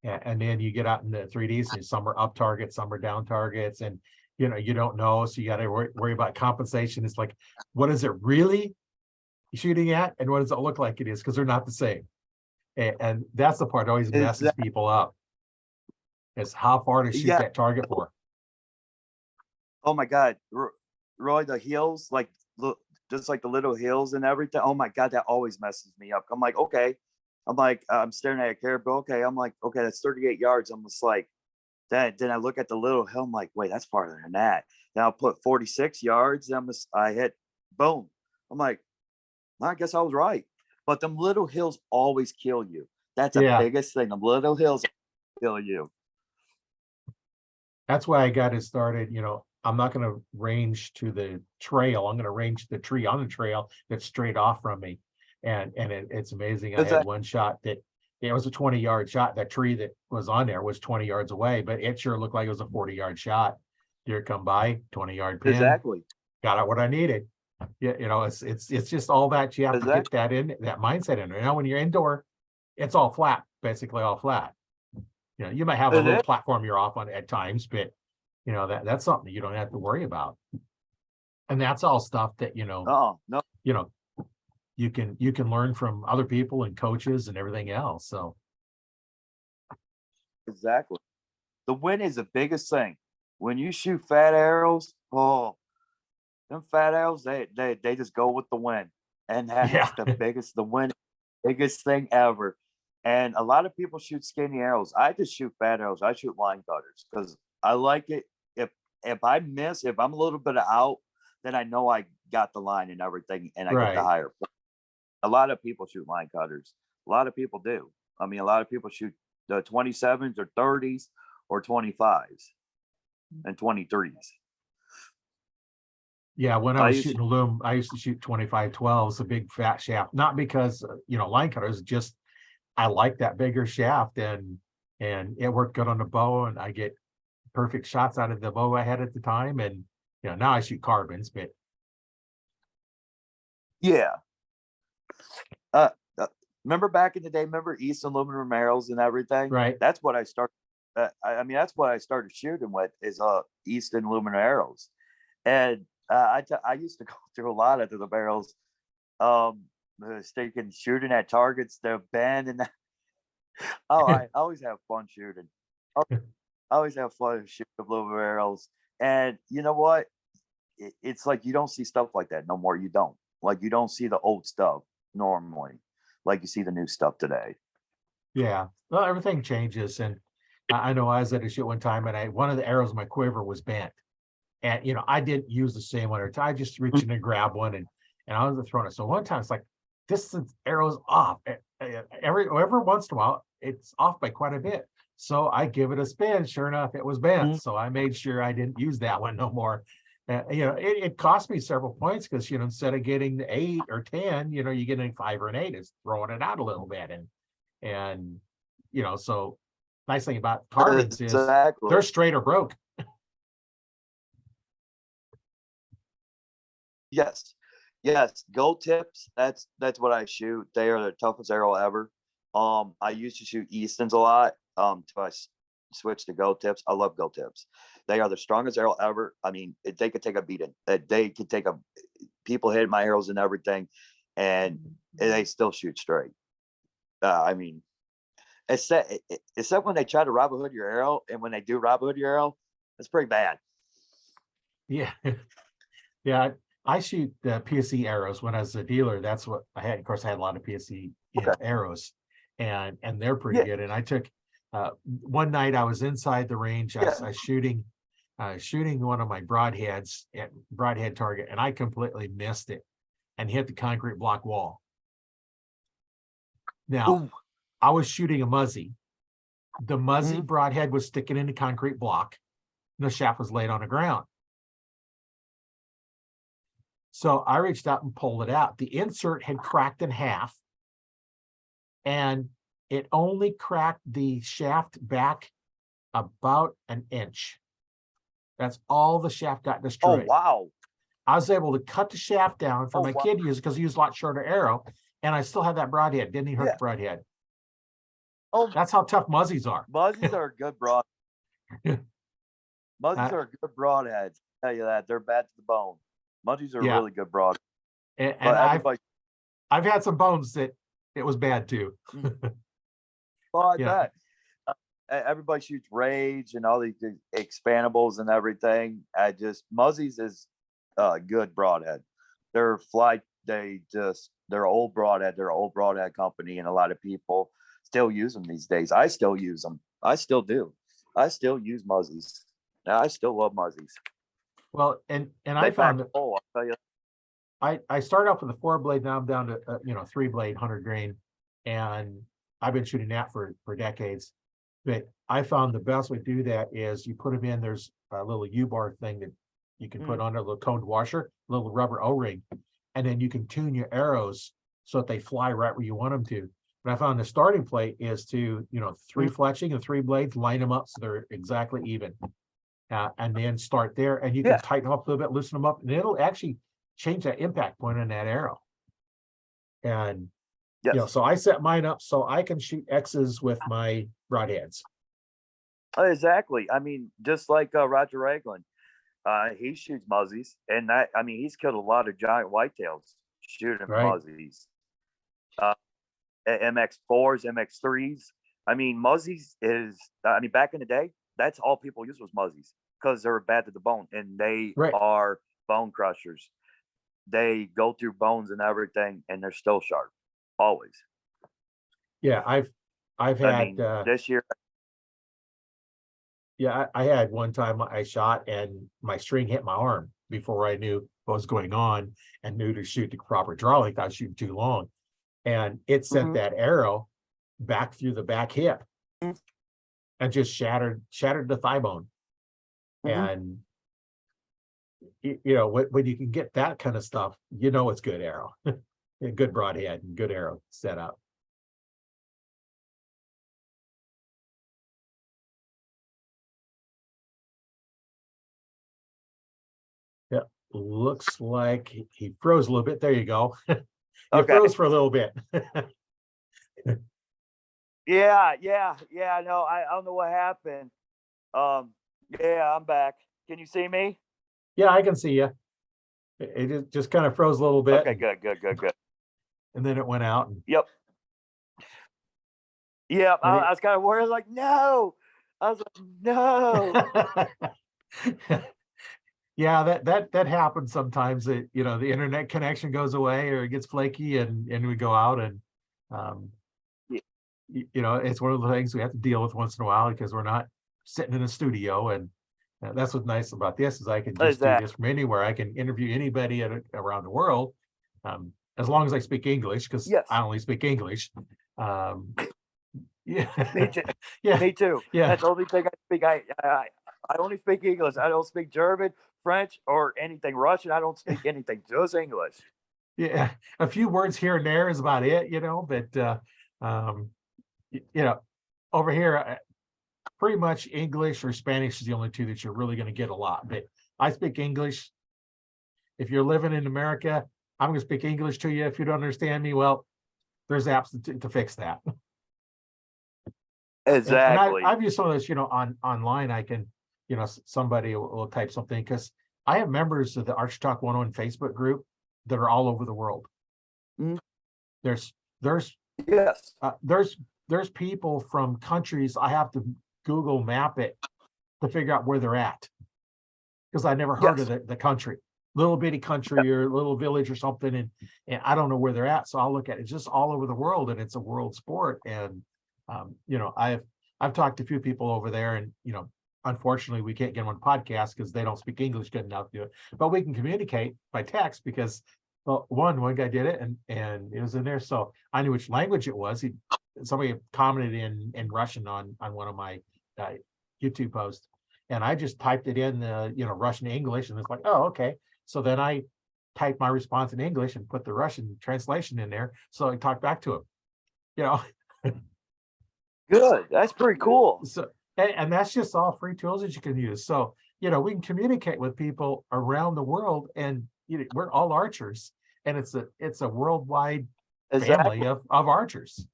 S1: and then you get out in the 3Ds, and some are up targets, some are down targets, and you don't know, so you got to worry about compensation. It's like, what is it really shooting at, and what does it look like it is, because they're not the same, and that's the part that always messes
S2: Exactly.
S1: people up, is how far to shoot
S2: Yeah.
S1: that target for.
S2: Oh my God, Roy, the hills, like look, just like the little hills and everything. Oh my God, that always messes me up. I'm like, okay. I'm staring at a caribou. Okay, I'm like, okay, that's 38 yards. I'm just like, then I look at the little hill. I'm like, wait, that's farther than that. Then I'll put 46 yards. I hit, boom. I'm like, I guess I was right. But them little hills always kill you. That's the
S1: Yeah,
S2: biggest thing. The little hills kill you.
S1: that's why I got it started. I'm not going to range to the trail. I'm going to range to the tree on the trail that's straight off from me. And it's amazing. I
S2: Is
S1: had
S2: that
S1: one shot that it was a 20-yard shot. That tree that was on there was 20 yards away, but it sure looked like it was a 40-yard shot. Deer come by, 20-yard pin,
S2: exactly?
S1: got out what I needed. Yeah, it's just all that you have to get
S2: Exactly.
S1: that mindset in there. Now, when you're indoor, it's all flat, basically all flat. You might have a
S2: It
S1: little
S2: is.
S1: platform you're off on at times, but that's something you don't have to worry about. And that's all stuff that
S2: Oh no,
S1: you know you can learn from other people and coaches and everything else. So
S2: exactly. The wind is the biggest thing. When you shoot fat arrows, oh, them fat arrows, they just go with the wind, and
S1: yeah.
S2: that's the wind, biggest thing ever. And a lot of people shoot skinny arrows. I just shoot fat arrows. I shoot line cutters because I like it. If I miss, if I'm a little bit out, then I know I got the line and everything, and I get the
S1: Right.
S2: higher. A lot of people shoot line cutters. A lot of people do. I mean, a lot of people shoot the 27s or 30s or 25s and 23s.
S1: Yeah, when I
S2: I
S1: was
S2: used to,
S1: shooting a loom, I used to shoot 25-12s, a big fat shaft, not because line cutters, just I like that bigger shaft, and it worked good on the bow, and I get perfect shots out of the bow I had at the time. And now I shoot carbons, but
S2: yeah. Uh, Remember back in the day, remember East Aluminum arrows and everything?
S1: right.
S2: That's what I started. I mean, that's what I started shooting with is Easton aluminum arrows. And I used to go through a lot of the barrels, sticking, shooting at targets, the bend, and that. Oh, I always have fun shooting. I always have fun shooting aluminum arrows. And you know what? It's like you don't see stuff like that no more. You don't. Like you don't see the old stuff normally, like you see the new stuff today.
S1: Yeah, well, everything changes, and I know I was at a shoot one time, and one of the arrows in my quiver was bent, And I didn't use the same one, or I just reached in and grab one, and I was throwing it. So one time it's like, this arrow's off. Every once in a while, it's off by quite a bit. So I give it a spin. Sure enough, it was bent.
S2: Mhm.
S1: So I made sure I didn't use that one no more. It cost me several points because instead of getting the 8 or 10, you're getting 5 or an 8. It's throwing it out a little bit, and so nice thing about carbons is
S2: Exactly.
S1: they're straight or broke.
S2: Yes. Yes. Gold tips. That's what I shoot. They are the toughest arrow ever. I used to shoot Eastons a lot. Till I switched to gold tips. I love gold tips. They are the strongest arrow ever. I mean, they could take a beating. They could take a people hit my arrows and everything, and they still shoot straight. I mean, except when they try to Robin Hood your arrow, and when they do Robin Hood your arrow, it's pretty bad.
S1: Yeah. Yeah. I shoot PSE arrows. When I was a dealer, that's what I had. Of course, I had a lot of PSE
S2: Okay.
S1: arrows, and they're pretty
S2: Yeah.
S1: good. And I took one night I was inside the range. I
S2: Yeah.
S1: was shooting one of my broadheads at broadhead target, and I completely missed it and hit the concrete block wall. Now,
S2: Ooh.
S1: I was shooting a Muzzy. The Muzzy
S2: Mhm.
S1: broadhead was sticking in the concrete block, and the shaft was laid on the ground. So I reached out and pulled it out. The insert had cracked in half, and it only cracked the shaft back about an inch. That's all the shaft got
S2: Oh,
S1: destroyed.
S2: wow.
S1: I was able to cut the shaft down for
S2: Oh,
S1: my
S2: wow.
S1: kid to use because he used a lot shorter arrow, and I still had that broadhead. Didn't even hurt
S2: Yeah.
S1: the broadhead.
S2: Oh,
S1: That's how tough Muzzies are.
S2: Muzzies are a good broad. Muzzies
S1: Uh,
S2: are good broadheads. I'll tell you that. They're bad to the bone. Muzzies are
S1: yeah,
S2: really good broad.
S1: and
S2: But everybody,
S1: I've had some bones that it was bad too.
S2: well, I
S1: Yeah,
S2: bet. Everybody shoots Rage and all these expandables and everything. Muzzies is good broadhead. They're old broadhead. They're an old broadhead company, and a lot of people still use them these days. I still use them. I still do. I still use Muzzies. Now, I still love Muzzies.
S1: well, and I
S2: They pack
S1: found
S2: a hole, I'll tell you.
S1: I started off with a 4-blade. Now I'm down to 3-blade 100 grain, and I've been shooting that for decades. But I found the best way to do that is you put them in. There's a little U-bar thing that you can put on a little coned washer, little rubber O-ring, and then you can tune your arrows so that they fly right where you want them to. But I found the starting plate is to 3 fletching and 3 blades, line them up so they're exactly even, and then start there. And you can
S2: Yeah.
S1: tighten them up a little bit, loosen them up, and it'll actually change that impact point on that arrow. And
S2: Yes.
S1: so I set mine up so I can shoot X's with my broadheads.
S2: Exactly. I mean, just like Roger Ragland, he shoots Muzzies, and he's killed a lot of giant whitetails shooting
S1: Right.
S2: Muzzies. MX4s, MX3s. I mean, Muzzies back in the day, that's all people used was Muzzies because they're bad to the bone, and they
S1: Right.
S2: are bone crushers. They go through bones and everything, and they're still sharp, always.
S1: Yeah, I've
S2: I
S1: had
S2: mean, this year,
S1: I had one time I shot and my string hit my arm before I knew what was going on and knew to shoot the proper draw length. I was shooting too long, and it sent that arrow back through the back hip and just shattered the thigh bone. And when you can get that kind of stuff, it's good arrow, a good broadhead and good arrow set up. Yeah, looks like he froze a little bit. There you go. You
S2: okay.
S1: froze for a little bit.
S2: Yeah. No, I don't know what happened. Yeah, I'm back. Can you see me?
S1: Yeah, I can see you. It just kind of froze a little bit.
S2: Okay, good.
S1: And then it went out.
S2: Yep. I was kind of worried, like, no. I was like, no.
S1: Yeah, that happens sometimes. That the internet connection goes away or it gets flaky, and we go out, and it's one of the things we have to deal with once in a while because we're not sitting in a studio, and That's what's nice about this is I can just do
S3: Exactly.
S1: this from anywhere. I can interview anybody around the world, as long as I speak English, because I
S3: Yes,
S1: only speak English. Um, yeah,
S3: me too.
S1: yeah,
S3: Me too.
S1: yeah,
S3: That's the only thing I speak. I only speak English. I don't speak German, French, or anything Russian. I don't speak anything, just English.
S1: yeah. A few words here and there is about it, but you know, over here, pretty much English or Spanish is the only two that you're really going to get a lot. But I speak English. If you're living in America, I'm going to speak English to you. If you don't understand me, well, there's apps to fix that. And
S3: Exactly.
S1: I've used some of this, online. I can, somebody will type something because I have members of the Arch Talk 101 Facebook group that are all over the world.
S3: Mm,
S1: There's there's
S3: yes.
S1: uh, there's there's people from countries I have to Google map it to figure out where they're at because I never heard of
S3: Yes.
S1: the country, little bitty country or little village or something, and I don't know where they're at. So I'll look at it. It's just all over the world, and it's a world sport. And I've talked to a few people over there, and unfortunately, we can't get them on podcast because they don't speak English good enough to do it. But we can communicate by text because, well, one guy did it, and it was in there, so I knew which language it was. Somebody commented in Russian on one of my YouTube posts, and I just typed it in Russian to English, and it's like, oh, okay. So then I typed my response in English and put the Russian translation in there, so I talked back to him. You know,
S3: Good. That's pretty cool.
S1: so and that's just all free tools that you can use. So we can communicate with people around the world, and we're all archers, and it's a worldwide family
S3: Exactly.
S1: of archers.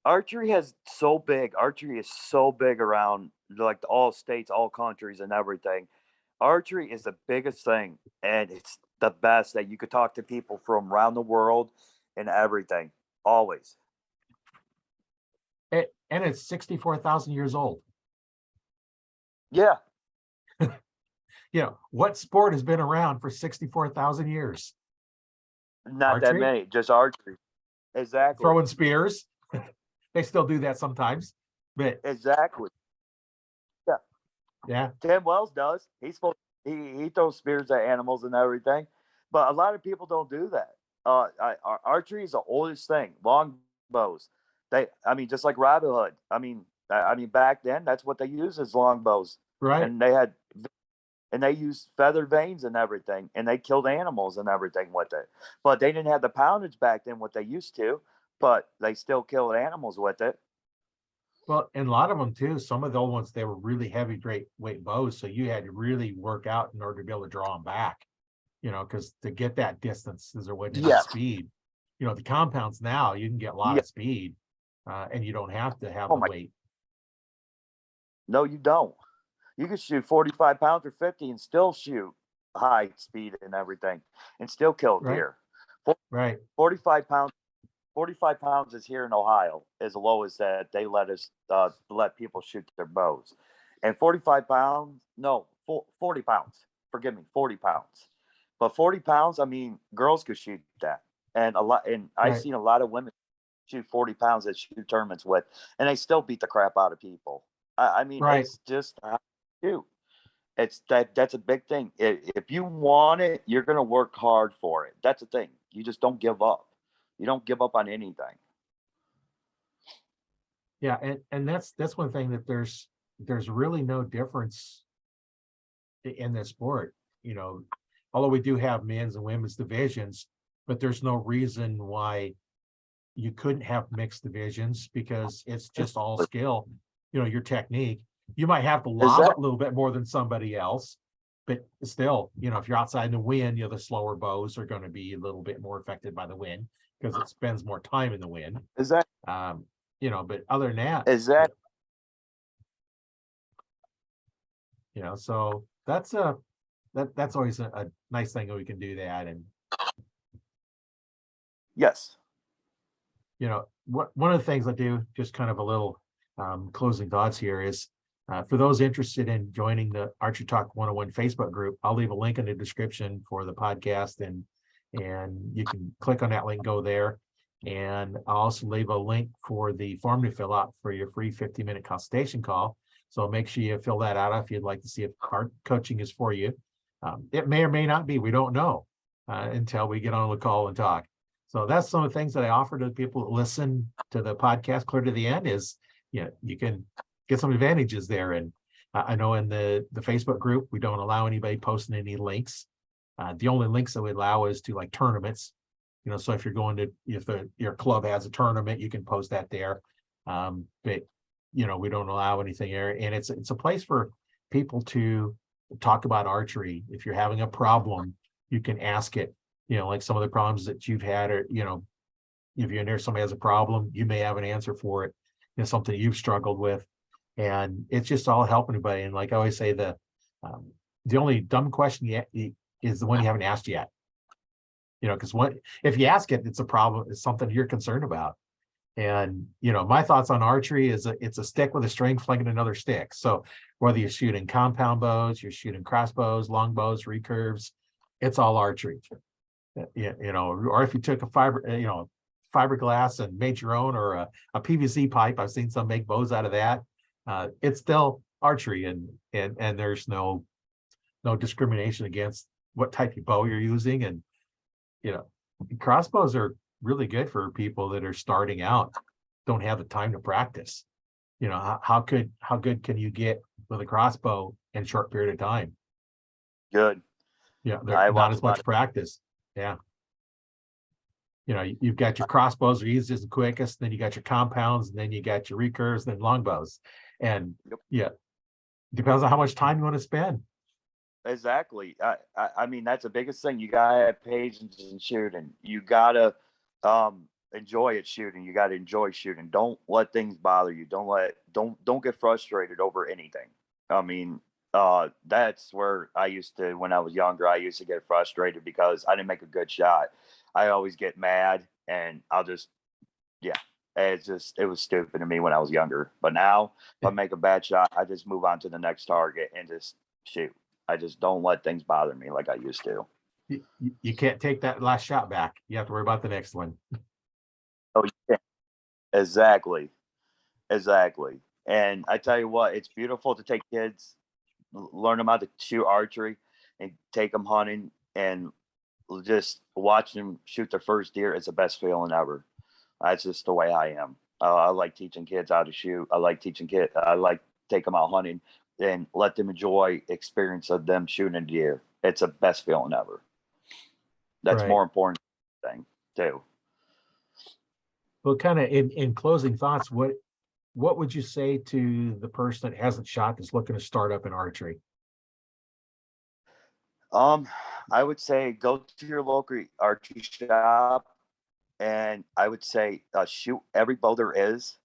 S3: Archery is so big around like all states, all countries, and everything. Archery is the biggest thing, and it's the best that you could talk to people from around the world and everything. Always.
S1: And it's 64,000 years old.
S3: Yeah.
S1: What sport has been around for 64,000 years?
S3: Not that
S1: Archery,
S3: many, just archery. Exactly.
S1: throwing spears. They still do that sometimes, but
S3: Exactly. Yeah.
S1: yeah,
S3: Tim Wells does. He throws spears at animals and everything, but a lot of people don't do that. Archery is the oldest thing. Long bows. Just like Rabbit Hood. Back then that's what they used as long bows,
S1: right.
S3: and they used feather veins and everything, and they killed animals and everything with it. But they didn't have the poundage back then what they used to, but they still killed animals with it.
S1: Well, and a lot of them too, some of the old ones, they were really heavy, great weight bows. So you had to really work out in order to be able to draw them back, because to get that distance, there wasn't any
S3: Yes.
S1: speed. The compounds now, you can get a lot
S3: Yeah.
S1: of speed, and you don't have to have
S3: Oh
S1: the
S3: my.
S1: weight.
S3: No, you don't. You can shoot 45 pounds or 50 and still shoot high speed and everything and still kill
S1: Right,
S3: deer.
S1: right,
S3: 45 pounds. 45 pounds is here in Ohio as low as that they let people shoot their bows. And 45 pounds, no, 40 pounds. Forgive me, 40 pounds. But 40 pounds, girls could shoot that. And I've
S1: right,
S3: seen a lot of women shoot 40 pounds that shoot tournaments with, and they still beat the crap out of people.
S1: right.
S3: It's just how you shoot. That's a big thing. If you want it, you're gonna work hard for it. That's the thing. You just don't give up. You don't give up on anything.
S1: Yeah, and that's one thing that there's really no difference in this sport. Although we do have men's and women's divisions, but there's no reason why you couldn't have mixed divisions because it's just all skill, your technique. You might have to lob it a little bit more than somebody else, but still, if you're outside in the wind, the slower bows are going to be a little bit more affected by the wind because it spends more time in the wind.
S3: Is that
S1: But other than that,
S3: is that
S1: so that's that's always a nice thing that we can do that. And
S3: yes.
S1: one of the things I do, just kind of a little closing thoughts here, is for those interested in joining the Archery Talk 101 Facebook group, I'll leave a link in the description for the podcast, and you can click on that link, go there. And I'll also leave a link for the form to fill out for your free 15-minute consultation call. So make sure you fill that out if you'd like to see if coaching is for you. It may or may not be, we don't know until we get on the call and talk. So that's some of the things that I offer to people that listen to the podcast clear to the end is, you can get some advantages there. And I know in the Facebook group, we don't allow anybody posting any links. The only links that we allow is to like tournaments. So if you're going to, if your club has a tournament, you can post that there. But we don't allow anything there, and it's a place for people to talk about archery. If you're having a problem, you can ask it. Like some of the problems that you've had, or if you're in there, somebody has a problem, you may have an answer for it. Something you've struggled with, and it's just all helping anybody. And like I always say, the only dumb question yet is the one you haven't asked yet. Because if you ask it, it's a problem. It's something you're concerned about. And my thoughts on archery is it's a stick with a string flinging another stick. So whether you're shooting compound bows, you're shooting crossbows, longbows, recurves, it's all archery. Or if you took a fiberglass and made your own, or a PVC pipe, I've seen some make bows out of that. It's still archery, and there's no discrimination against what type of bow you're using. And crossbows are really good for people that are starting out, don't have the time to practice. How good can you get with a crossbow in a short period of time?
S3: Good.
S1: They're not as much practice. Yeah. You've got your crossbows are easiest and quickest, then you got your compounds, and then you got your recurves, then longbows. And depends on how much time you want to spend.
S3: Exactly. I mean, that's the biggest thing. You gotta have patience in shooting. You gotta enjoy it shooting. You gotta enjoy shooting. Don't let things bother you. Don't get frustrated over anything. I mean, that's where I used to, when I was younger, I used to get frustrated because I didn't make a good shot. I always get mad, and I'll just, it was stupid to me when I was younger. But now, if I make a bad shot, I just move on to the next target and just shoot. I just don't let things bother me like I used to.
S1: You can't take that last shot back. You have to worry about the next one.
S3: Oh, yeah. Exactly. And I tell you what, it's beautiful to take kids, learn them how to shoot archery, and take them hunting, and just watch them shoot their first deer. It's the best feeling ever. That's just the way I am. I like teaching kids how to shoot. I like take them out hunting and let them enjoy experience of them shooting a deer. It's the best feeling ever. That's
S1: Right.
S3: more important thing too.
S1: Well, kind of in closing thoughts, what would you say to the person that hasn't shot, that's looking to start up in archery?
S3: I would say go to your local archery shop, and I would say shoot every bow there is,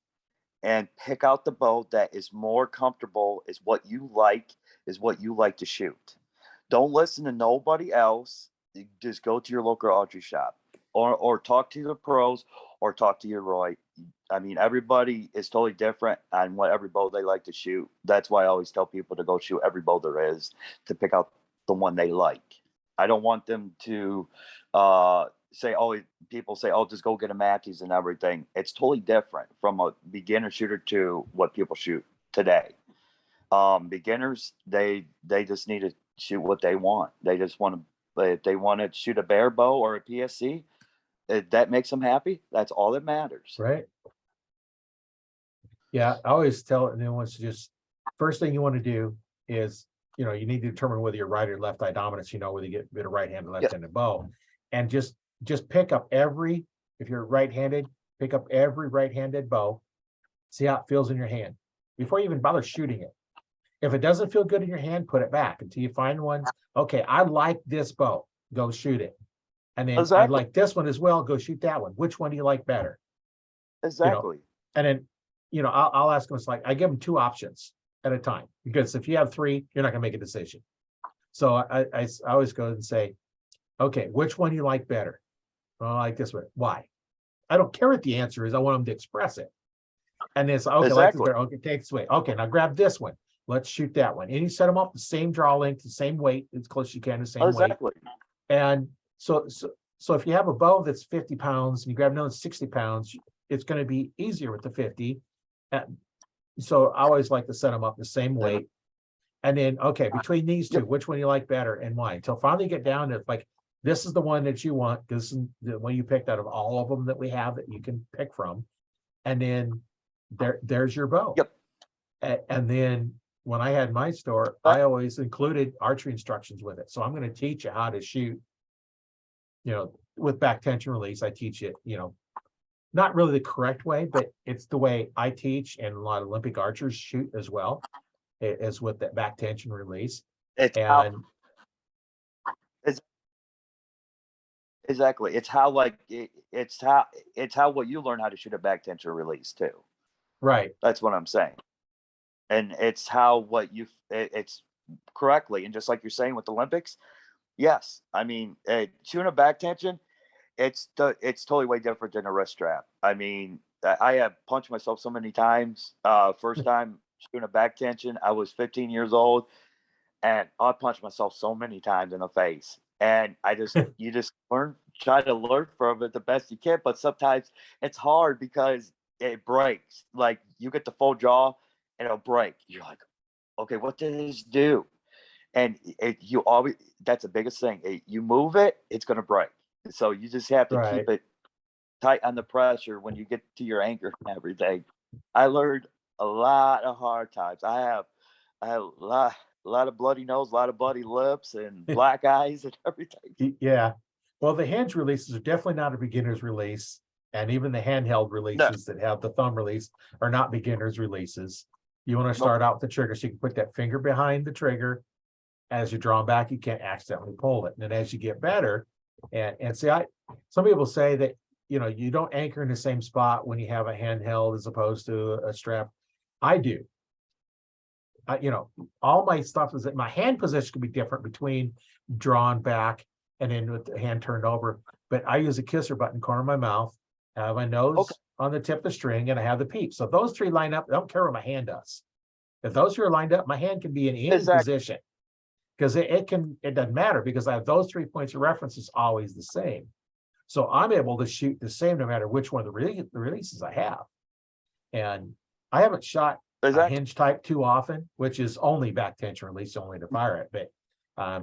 S3: and pick out the bow that is more comfortable, is what you like to shoot. Don't listen to nobody else. You just go to your local archery shop, or talk to the pros, or talk to your Roy. I mean, everybody is totally different on what every bow they like to shoot. That's why I always tell people to go shoot every bow there is, to pick out the one they like. I don't want them to people say, just go get a Mackey's and everything. It's totally different from a beginner shooter to what people shoot today. Beginners, they just need to shoot what they want. They just want to, if they want to shoot a bear bow or a PSC, that makes them happy. That's all that matters.
S1: Right. Yeah, I always tell anyone to just, first thing you want to do is, you need to determine whether you're right or left eye dominance, whether you get a bit of right-handed, left-handed bow, and just pick up if you're right-handed, pick up every right-handed bow, see how it feels in your hand before you even bother shooting it. If it doesn't feel good in your hand, put it back until you find one. Okay, I like this bow, go shoot it. And then I like this one as well, go shoot that one. Which one do you like better?
S3: Exactly.
S1: And then, I'll ask them, it's like, I give them 2 options at a time, because if you have 3, you're not gonna make a decision. So I always go and say, okay, which one do you like better? Well, I like this one. Why? I don't care what the answer is. I want them to express it. And it's okay, like this better. Okay, take this way. Okay, now grab this one. Let's shoot that one. And you set them up the same draw length, the same weight, as close as you can, the same weight. And so if you have a bow that's 50 pounds and you grab another 60 pounds, it's going to be easier with the 50. so I always like to set them up the same weight. And then, okay, between these two, which one you like better and why? Until finally you get down to like, this is the one that you want. This is the one you picked out of all of them that we have that you can pick from. And then there's your bow.
S3: Yep.
S1: And then when I had my store, I always included archery instructions with it. So I'm going to teach you how to shoot, with back tension release. I teach it, not really the correct way, but it's the way I teach, and a lot of Olympic archers shoot as well, is with that back tension release.
S3: It's
S1: And
S3: exactly. It's how it's how what you learn how to shoot a back tension release too.
S1: right.
S3: That's what I'm saying. And it's how it's correctly. And just like you're saying with Olympics, yes. I mean, shooting a back tension, it's totally way different than a wrist strap. I mean, I have punched myself so many times. First time shooting a back tension, I was 15 years old, and I punched myself so many times in the face. And you just try to learn from it the best you can. But sometimes it's hard because it breaks. Like you get the full jaw and it'll break. You're like, okay, what did this do? And you always, that's the biggest thing. You move it, it's going to break. So you just have to keep it tight on the pressure when you get to your anchor and everything. I learned a lot of hard times. I had a lot of bloody nose, a lot of bloody lips, and black eyes and everything.
S1: Yeah. Well, the hinge releases are definitely not a beginner's release. And even the handheld releases that have the thumb release are not beginner's releases. You want to start out with the trigger so you can put that finger behind the trigger. As you're drawn back, you can't accidentally pull it. And then as you get better, and see, some people say that, you don't anchor in the same spot when you have a handheld as opposed to a strap. I do. All my stuff is that my hand position can be different between drawn back and then with the hand turned over. But I use a kisser button corner of my mouth. I have my nose on the tip of the string, and I have the peep. So if those three line up, I don't care what my hand does. If those three are lined up, my hand can be in any position. Because it doesn't matter, because I have those 3 points of reference is always the same. So I'm able to shoot the same no matter which one of the releases I have. And I haven't shot a hinge type too often, which is only back tension release, only to fire it. But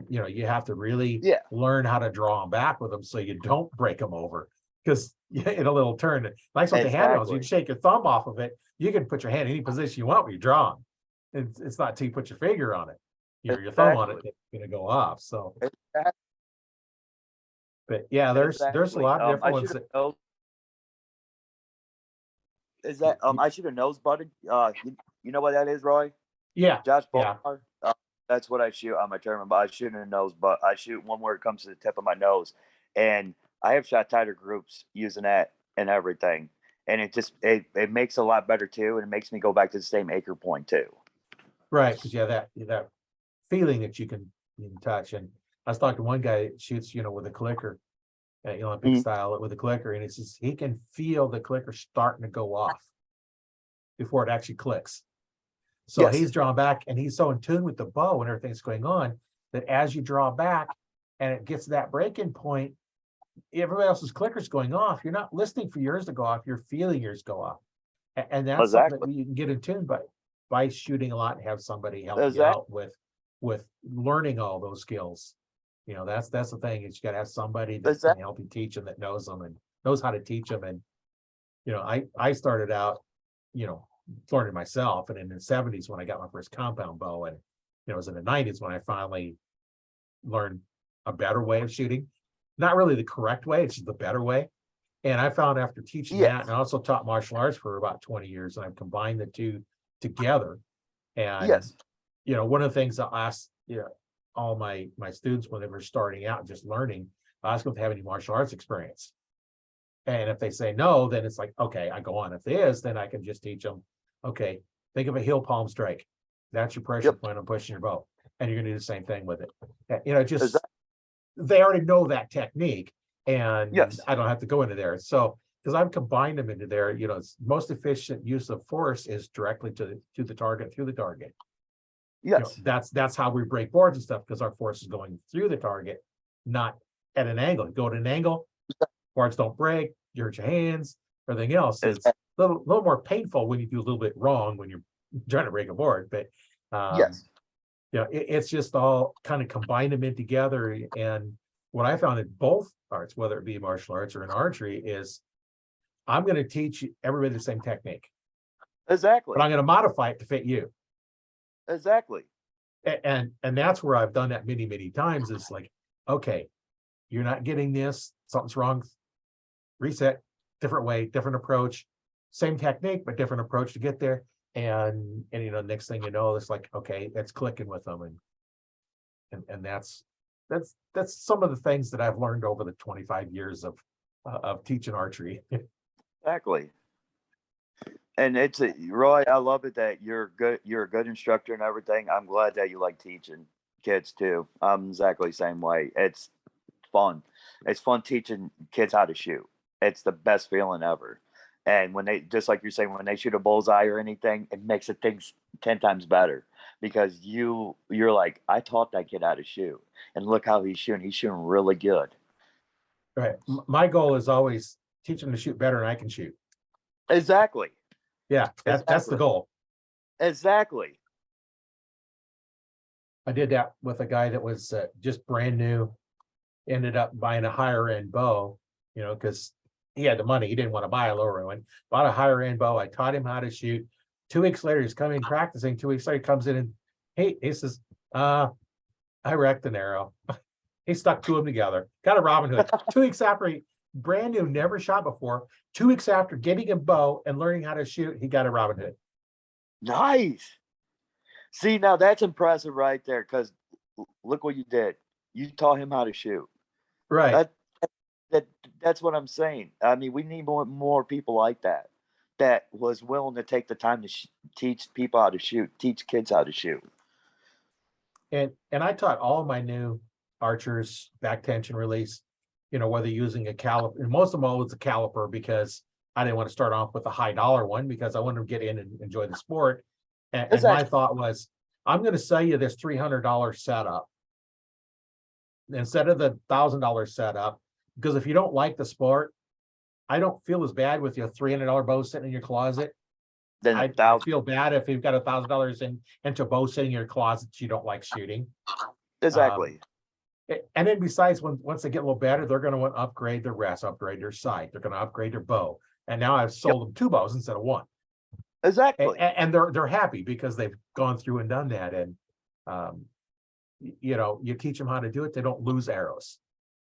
S1: you have to really learn how to draw them back with them so you don't break them over. Because in a little turn, like with the handhelds, you can shake your thumb off of it. You can put your hand in any position you want when you're drawing. It's not till you put your finger on it. Your thumb on it, it's going to go off. So, but yeah, there's a lot of different ones.
S3: I shoot a nose button. You know what that is, Roy?
S1: Yeah.
S3: Josh Ballard. That's what I shoot on my tournament. But I shoot in the nose, but I shoot one where it comes to the tip of my nose, and I have shot tighter groups using that and everything, and it makes it a lot better too, and it makes me go back to the same anchor point too.
S1: Right, because you have that feeling that you can touch. And I was talking to one guy that shoots, with a clicker, Olympic style with a clicker, and he says he can feel the clicker starting to go off before it actually clicks. So he's drawn back, and he's so in tune with the bow and everything's going on that as you draw back and it gets to that breaking point, everybody else's clicker's going off. You're not listening for yours to go off, you're feeling yours go off. And that's something that you can get in tune by shooting a lot and have somebody help you out with learning all those skills. That's the thing, is you got to have somebody that can help you teach them, that knows them and knows how to teach them. And I started out learning myself, and in the 70s when I got my first compound bow, and it was in the 90s when I finally learned a better way of shooting. Not really the correct way, it's just the better way. And I found after teaching that, and I also taught martial arts for about 20 years, and I've combined the two together. And one of the things I asked all my students when they were starting out and just learning, I ask them if they have any martial arts experience. And if they say no, then it's like, okay, I go on. If it is, then I can just teach them, okay, think of a heel palm strike. That's your pressure point on pushing your bow. And you're going to do the same thing with it. They already know that technique, and I don't have to go into there. So, because I've combined them into there, most efficient use of force is directly to the target, through the target. That's how we break boards and stuff, because our force is going through the target, not at an angle. You go at an angle, boards don't break, you hurt your hands, everything else is a little more painful when you do a little bit wrong, when you're trying to break a board, but
S3: Yes.
S1: you know, it's just all kind of combine them in together. And what I found in both arts, whether it be martial arts or in archery, is I'm going to teach everybody the same technique,
S3: Exactly.
S1: but I'm going to modify it to fit you.
S3: Exactly.
S1: And that's where I've done that many, many times. Is like, okay, you're not getting this, something's wrong. Reset, different way, different approach, same technique, but different approach to get there. And you know, next thing you know, it's like, okay, it's clicking with them. And that's some of the things that I've learned over the 25 years of teaching archery.
S3: Exactly. And it's Roy, I love it that you're good. You're a good instructor and everything. I'm glad that you like teaching kids too. I'm exactly the same way. It's fun. It's fun teaching kids how to shoot. It's the best feeling ever. And when they, just like you're saying, when they shoot a bullseye or anything, it makes the things 10 times better because you're like, I taught that kid how to shoot, and look how he's shooting. He's shooting really good.
S1: Right. My goal is always teach them to shoot better than I can shoot.
S3: Exactly.
S1: Yeah, that's the goal.
S3: Exactly.
S1: I did that with a guy that was just brand new, ended up buying a higher end bow, you know, because he had the money. He didn't want to buy a lower one. Bought a higher end bow. I taught him how to shoot. 2 weeks later, he's coming practicing. 2 weeks later, he comes in and he says, I wrecked an arrow. He stuck two of them together. Got a Robin Hood. 2 weeks after he brand new, never shot before. 2 weeks after getting a bow and learning how to shoot, he got a Robin Hood.
S3: Nice. See, now that's impressive right there. Because look what you did. You taught him how to shoot.
S1: Right.
S3: That's what I'm saying. I mean, we need more people like that. That was willing to take the time to teach people how to shoot, teach kids how to shoot.
S1: And I taught all my new archers back tension release, you know, whether using a caliper, and most of them all was a caliper because I didn't want to start off with a high dollar one because I wanted to get in and enjoy the sport. And my thought was, I'm going to sell you this $300 setup instead of the $1,000 setup, because if you don't like the sport, I don't feel as bad with your $300 bow sitting in your closet.
S3: Then
S1: I feel bad if you've got $1,000 into a bow sitting in your closet that you don't like shooting.
S3: Exactly.
S1: And then besides, once they get a little better, they're going to want to upgrade their rest, upgrade their sight. They're going to upgrade their bow. And now I've sold them 2 bows instead of 1.
S3: Exactly.
S1: And they're happy because they've gone through and done that. And you know, you teach them how to do it, they don't lose arrows.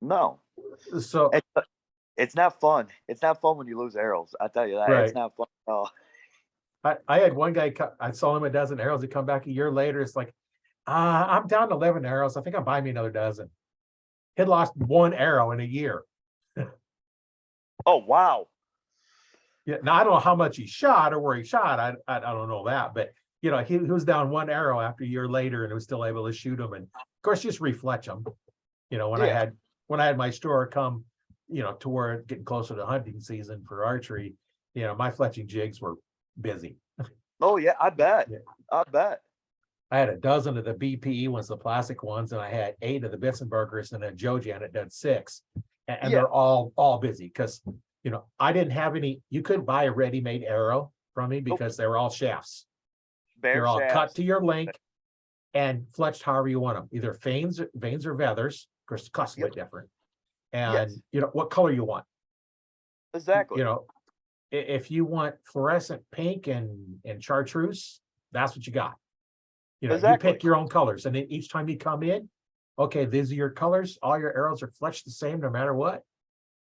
S3: No.
S1: So
S3: it's not fun. It's not fun when you lose arrows. I tell you that.
S1: Right.
S3: It's not fun at all.
S1: I had one guy, I saw him a dozen arrows. He come back a year later. It's like, I'm down to 11 arrows. I think I'm buying me another dozen. He'd lost 1 arrow in a year.
S3: Oh, wow.
S1: Yeah. Now I don't know how much he shot or where he shot. I don't know that, but you know, he was down 1 arrow after a year later and was still able to shoot them. And of course, just refletch them. You know, when I had my store come, you know, to where it's getting closer to hunting season for archery, you know, my fletching jigs were busy.
S3: Oh yeah, I bet.
S1: Yeah.
S3: I bet.
S1: I had a dozen of the BPE ones, the plastic ones, and I had 8 of the Bitzenbergers, and then Joe Janet did 6. And they're all busy because, you know, I didn't have any. You couldn't buy a ready-made arrow from me because they were all shafts. They're all cut to your length and fletched however you want them, either veins or feathers. Of course, the cost is a bit different. And you know what color you want.
S3: Exactly.
S1: You know, if you want fluorescent pink and chartreuse, that's what you got. You know, you pick your own colors, and then each time you come in, okay, these are your colors. All your arrows are fletched the same no matter what.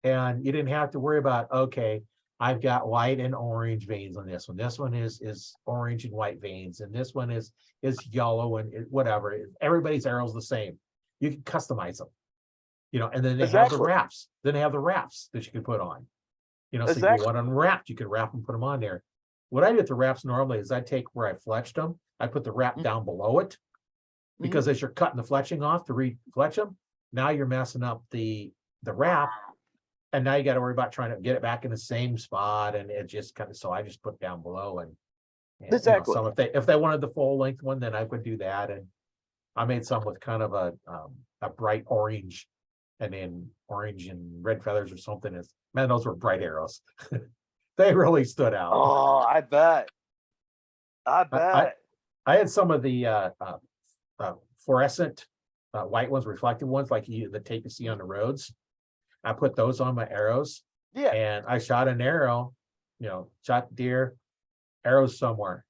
S1: And you didn't have to worry about, okay, I've got white and orange veins on this one. This one is orange and white veins, and this one is yellow and whatever. Everybody's arrow's the same. You can customize them, you know, and then they have the wraps. Then they have the wraps that you can put on. You know, so if you want them wrapped, you can wrap them, put them on there. What I do with the wraps normally is I take where I fletched them, I put the wrap down below it, because as you're cutting the fletching off to re-fletch them, now you're messing up the wrap, and now you got to worry about trying to get it back in the same spot, and it just kind of, so I just put down below, and you know, some if they wanted the full length one, then I would do that. And I made some with kind of a bright orange, and then orange and red feathers or something. Is, man, those were bright arrows. They really stood out.
S3: Oh, I bet. I
S1: I,
S3: bet.
S1: I had some of the fluorescent white ones, reflective ones, like the tape you see on the roads. I put those on my arrows,
S3: Yeah.
S1: and I shot an arrow, shot deer, arrows somewhere.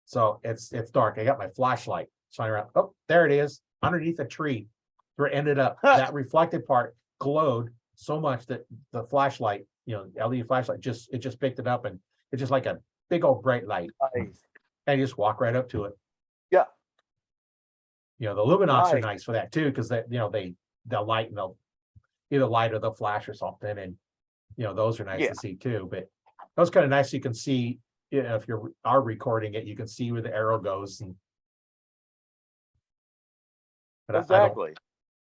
S1: So it's dark. I got my flashlight shining around. Oh, there it is, underneath a tree. Where it ended up, that reflected part glowed so much that the flashlight, LED flashlight, it just picked it up, and it's just like a big old bright light.
S3: Nice.
S1: And you just walk right up to it.
S3: Yeah.
S1: The luminox are
S3: Nice.
S1: nice for that too, because they'll light, and they'll either light or they'll flash or something, and those are nice
S3: Yeah.
S1: to see too. But those kind of nice, you can see, if you are recording it, you can see where the arrow goes. But
S3: Exactly.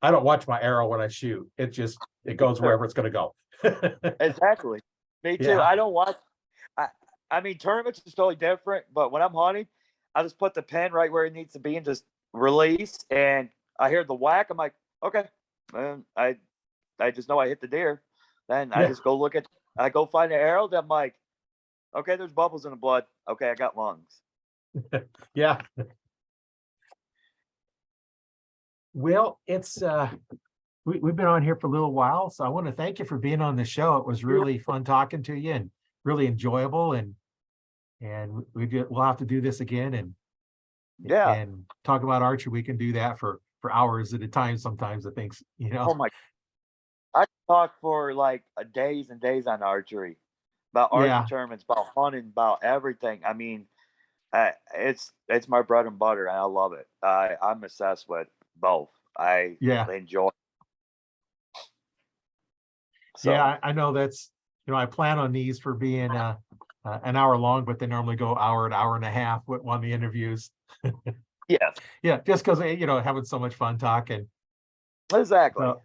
S1: I don't watch my arrow when I shoot. It goes wherever it's going to go.
S3: Exactly. Me too.
S1: Yeah.
S3: I don't watch. I mean, tournaments is totally different, but when I'm hunting, I just put the pin right where it needs to be and just release. And I hear the whack. I'm like, okay, man, I just know I hit the deer. Then I
S1: Yeah.
S3: just go I go find the arrow. Then I'm like, okay, there's bubbles in the blood. Okay, I got lungs.
S1: Yeah. Well, it's we've been on here for a little while, so I want to thank you for being on the show. It was really fun talking to you, and really enjoyable, and we'll have to do this again, and
S3: Yeah.
S1: talk about archery. We can do that for hours at a time sometimes, I think,
S3: Oh my! I can talk for like days and days on archery, about
S1: Yeah.
S3: archery tournaments, about hunting, about everything. I mean, it's my bread and butter, and I love it. I'm obsessed with both. I
S1: Yeah.
S3: enjoy. So,
S1: Yeah, I know that's, I plan on these for being an hour long, but they normally go hour, an hour and a half with one of the interviews.
S3: yes,
S1: Yeah, just because, having so much fun talking.
S3: exactly.
S1: So,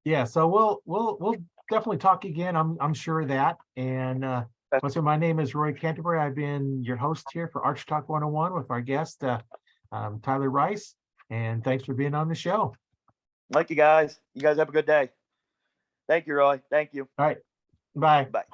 S1: yeah, so we'll definitely talk again. I'm sure of that. And so my name is Roy Canterbury. I've been your host here for Arch Talk 101 with our guest Tyler Rice. And thanks for being on the show.
S3: Thank you guys. You guys have a good day. Thank you, Roy. Thank you.
S1: All right. Bye.
S3: Bye.